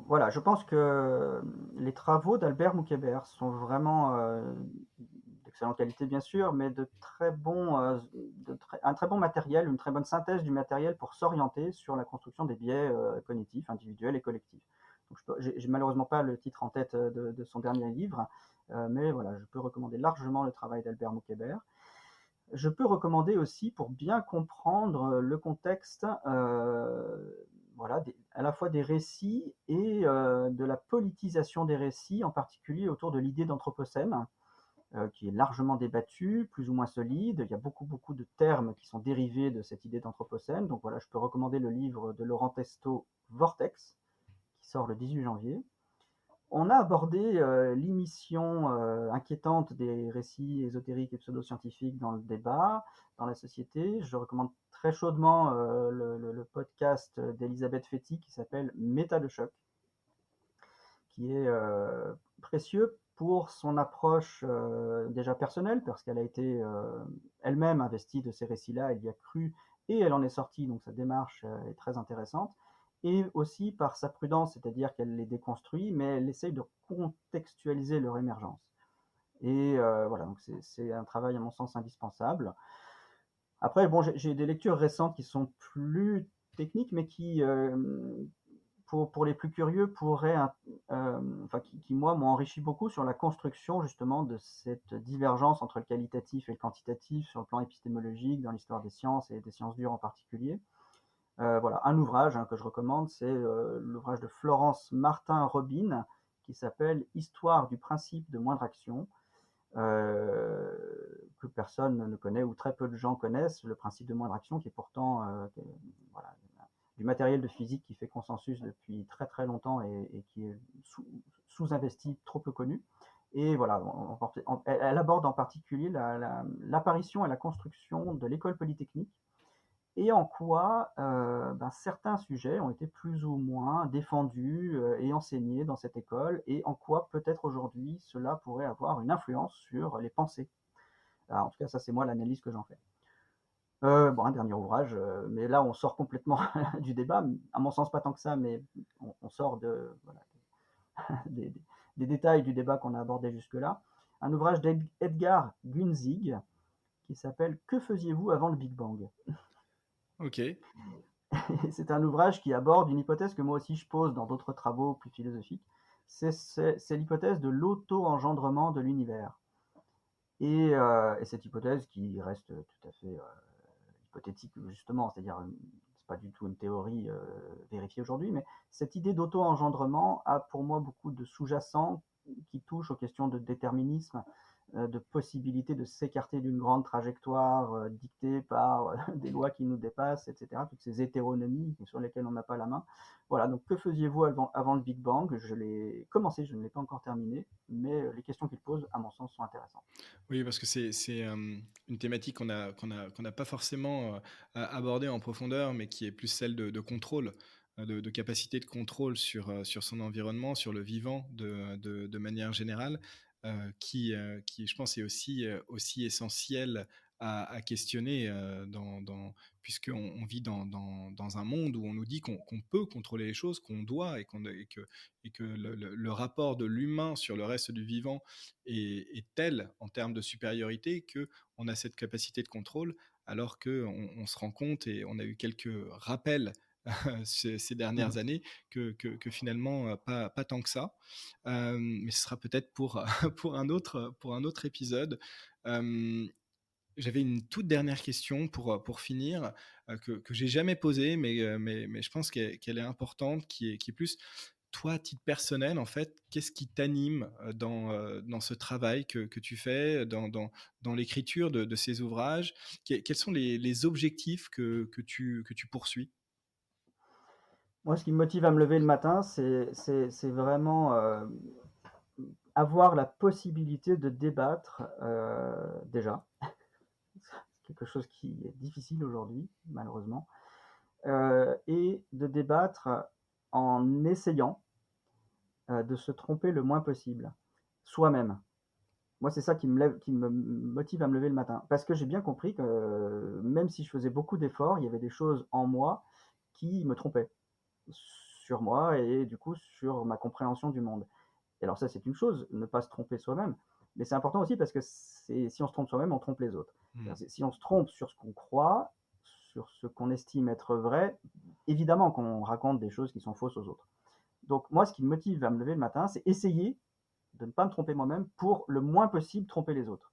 voilà, je pense que les travaux d'Albert Moukébert sont vraiment, d'excellente qualité bien sûr, mais de très bons, un très bon matériel, une très bonne synthèse du matériel pour s'orienter sur la construction des biais, cognitifs, individuels et collectifs. Donc j'ai malheureusement pas le titre en tête, de son dernier livre, mais voilà, je peux recommander largement le travail d'Albert Moukébert. Je peux recommander aussi, pour bien comprendre le contexte, voilà, à la fois des récits et de la politisation des récits, en particulier autour de l'idée d'anthropocène, qui est largement débattue, plus ou moins solide. Il y a beaucoup, beaucoup de termes qui sont dérivés de cette idée d'anthropocène. Donc voilà, je peux recommander le livre de Laurent Testo, Vortex, qui sort le 18 janvier. On a abordé l'émission inquiétante des récits ésotériques et pseudo-scientifiques dans le débat, dans la société. Je recommande très chaudement le podcast d'Elisabeth Fetty qui s'appelle Méta de choc, qui est précieux pour son approche déjà personnelle, parce qu'elle a été elle-même investie de ces récits-là, elle y a cru et elle en est sortie, donc sa démarche est très intéressante, et aussi par sa prudence, c'est-à-dire qu'elle les déconstruit, mais elle essaye de contextualiser leur émergence. Et voilà, donc c'est un travail à mon sens indispensable. Après, bon, j'ai des lectures récentes qui sont plus techniques, mais qui, pour les plus curieux, pourraient, enfin, qui moi, m'ont enrichi beaucoup sur la construction justement de cette divergence entre le qualitatif et le quantitatif sur le plan épistémologique, dans l'histoire des sciences et des sciences dures en particulier. Voilà, un ouvrage que je recommande, c'est l'ouvrage de Florence Martin-Robin qui s'appelle Histoire du principe de moindre action, que personne ne connaît ou très peu de gens connaissent, le principe de moindre action qui est pourtant voilà, du matériel de physique qui fait consensus depuis très très longtemps et qui est sous-investi, trop peu connu. Et voilà, elle aborde en particulier l'apparition et la construction de l'école polytechnique et en quoi certains sujets ont été plus ou moins défendus et enseignés dans cette école, et en quoi peut-être aujourd'hui cela pourrait avoir une influence sur les pensées. Alors, en tout cas, ça c'est moi l'analyse que j'en fais. Bon, un dernier ouvrage, mais là on sort complètement du débat, à mon sens pas tant que ça, mais on sort voilà, des, des détails du débat qu'on a abordé jusque-là. Un ouvrage d'Edgar Günzig qui s'appelle Que faisiez-vous avant le Big Bang? OK. C'est un ouvrage qui aborde une hypothèse que moi aussi je pose dans d'autres travaux plus philosophiques. C'est l'hypothèse de l'auto-engendrement de l'univers. Et cette hypothèse qui reste tout à fait hypothétique justement, c'est-à-dire c'est pas du tout une théorie vérifiée aujourd'hui, mais cette idée d'auto-engendrement a pour moi beaucoup de sous-jacents qui touchent aux questions de déterminisme, de possibilité de s'écarter d'une grande trajectoire dictée par des lois qui nous dépassent, etc. Toutes ces hétéronomies sur lesquelles on n'a pas la main. Voilà, donc que faisiez-vous avant le Big Bang? Je l'ai commencé, je ne l'ai pas encore terminé, mais les questions qu'il pose, à mon sens, sont intéressantes. Oui, parce que c'est une thématique qu'on n'a pas forcément, abordée en profondeur, mais qui est plus celle de contrôle, de capacité de contrôle sur son environnement, sur le vivant de manière générale, qui je pense est aussi essentiel à questionner, puisqu'on on vit dans un monde où on nous dit qu'on peut contrôler les choses, qu'on doit et que le rapport de l'humain sur le reste du vivant est tel en termes de supériorité qu'on a cette capacité de contrôle, alors qu'on se rend compte, et on a eu quelques rappels ces dernières années, que finalement, pas tant que ça. Mais ce sera peut-être pour, pour un autre épisode. Euh, J'avais une toute dernière question pour finir, que j'ai jamais posée, mais je pense qu'elle est importante, qui est plus toi, à titre personnel, en fait, qu'est-ce qui t'anime, dans ce travail que tu fais, dans l'écriture de ces ouvrages? Quels sont les objectifs que tu poursuis? Moi, ce qui me motive à me lever le matin, c'est vraiment, avoir la possibilité de débattre, déjà. C'est quelque chose qui est difficile aujourd'hui, malheureusement, et de débattre en essayant, de se tromper le moins possible, soi-même. Moi, c'est ça qui me motive à me lever le matin. Parce que j'ai bien compris que, même si je faisais beaucoup d'efforts, il y avait des choses en moi qui me trompaient. Sur moi et du coup sur ma compréhension du monde. Et alors ça, c'est une chose, ne pas se tromper soi-même, mais c'est important aussi parce que si on se trompe soi-même, on trompe les autres. Mmh. Si on se trompe sur ce qu'on croit, sur ce qu'on estime être vrai, évidemment qu'on raconte des choses qui sont fausses aux autres. Donc moi, ce qui me motive à me lever le matin, c'est essayer de ne pas me tromper moi-même pour le moins possible tromper les autres.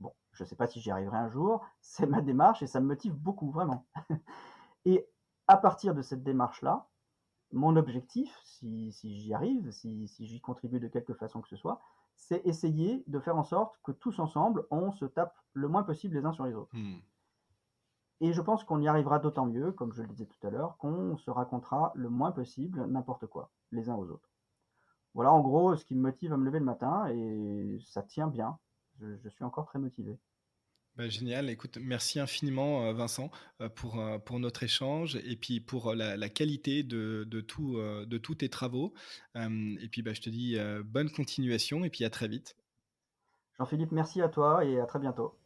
Bon, je ne sais pas si j'y arriverai un jour, c'est ma démarche et ça me motive beaucoup, vraiment. Et à partir de cette démarche-là, mon objectif, si j'y arrive, si j'y contribue de quelque façon que ce soit, c'est essayer de faire en sorte que tous ensemble, on se tape le moins possible les uns sur les autres. Mmh. Et je pense qu'on y arrivera d'autant mieux, comme je le disais tout à l'heure, qu'on se racontera le moins possible n'importe quoi, les uns aux autres. Voilà en gros ce qui me motive à me lever le matin et ça tient bien. Je suis encore très motivé. Bah, génial. Écoute, merci infiniment, Vincent, pour notre échange et puis pour, la qualité de tous tes travaux. Et puis, bah, je te dis, bonne continuation et puis à très vite. Jean-Philippe, merci à toi et à très bientôt.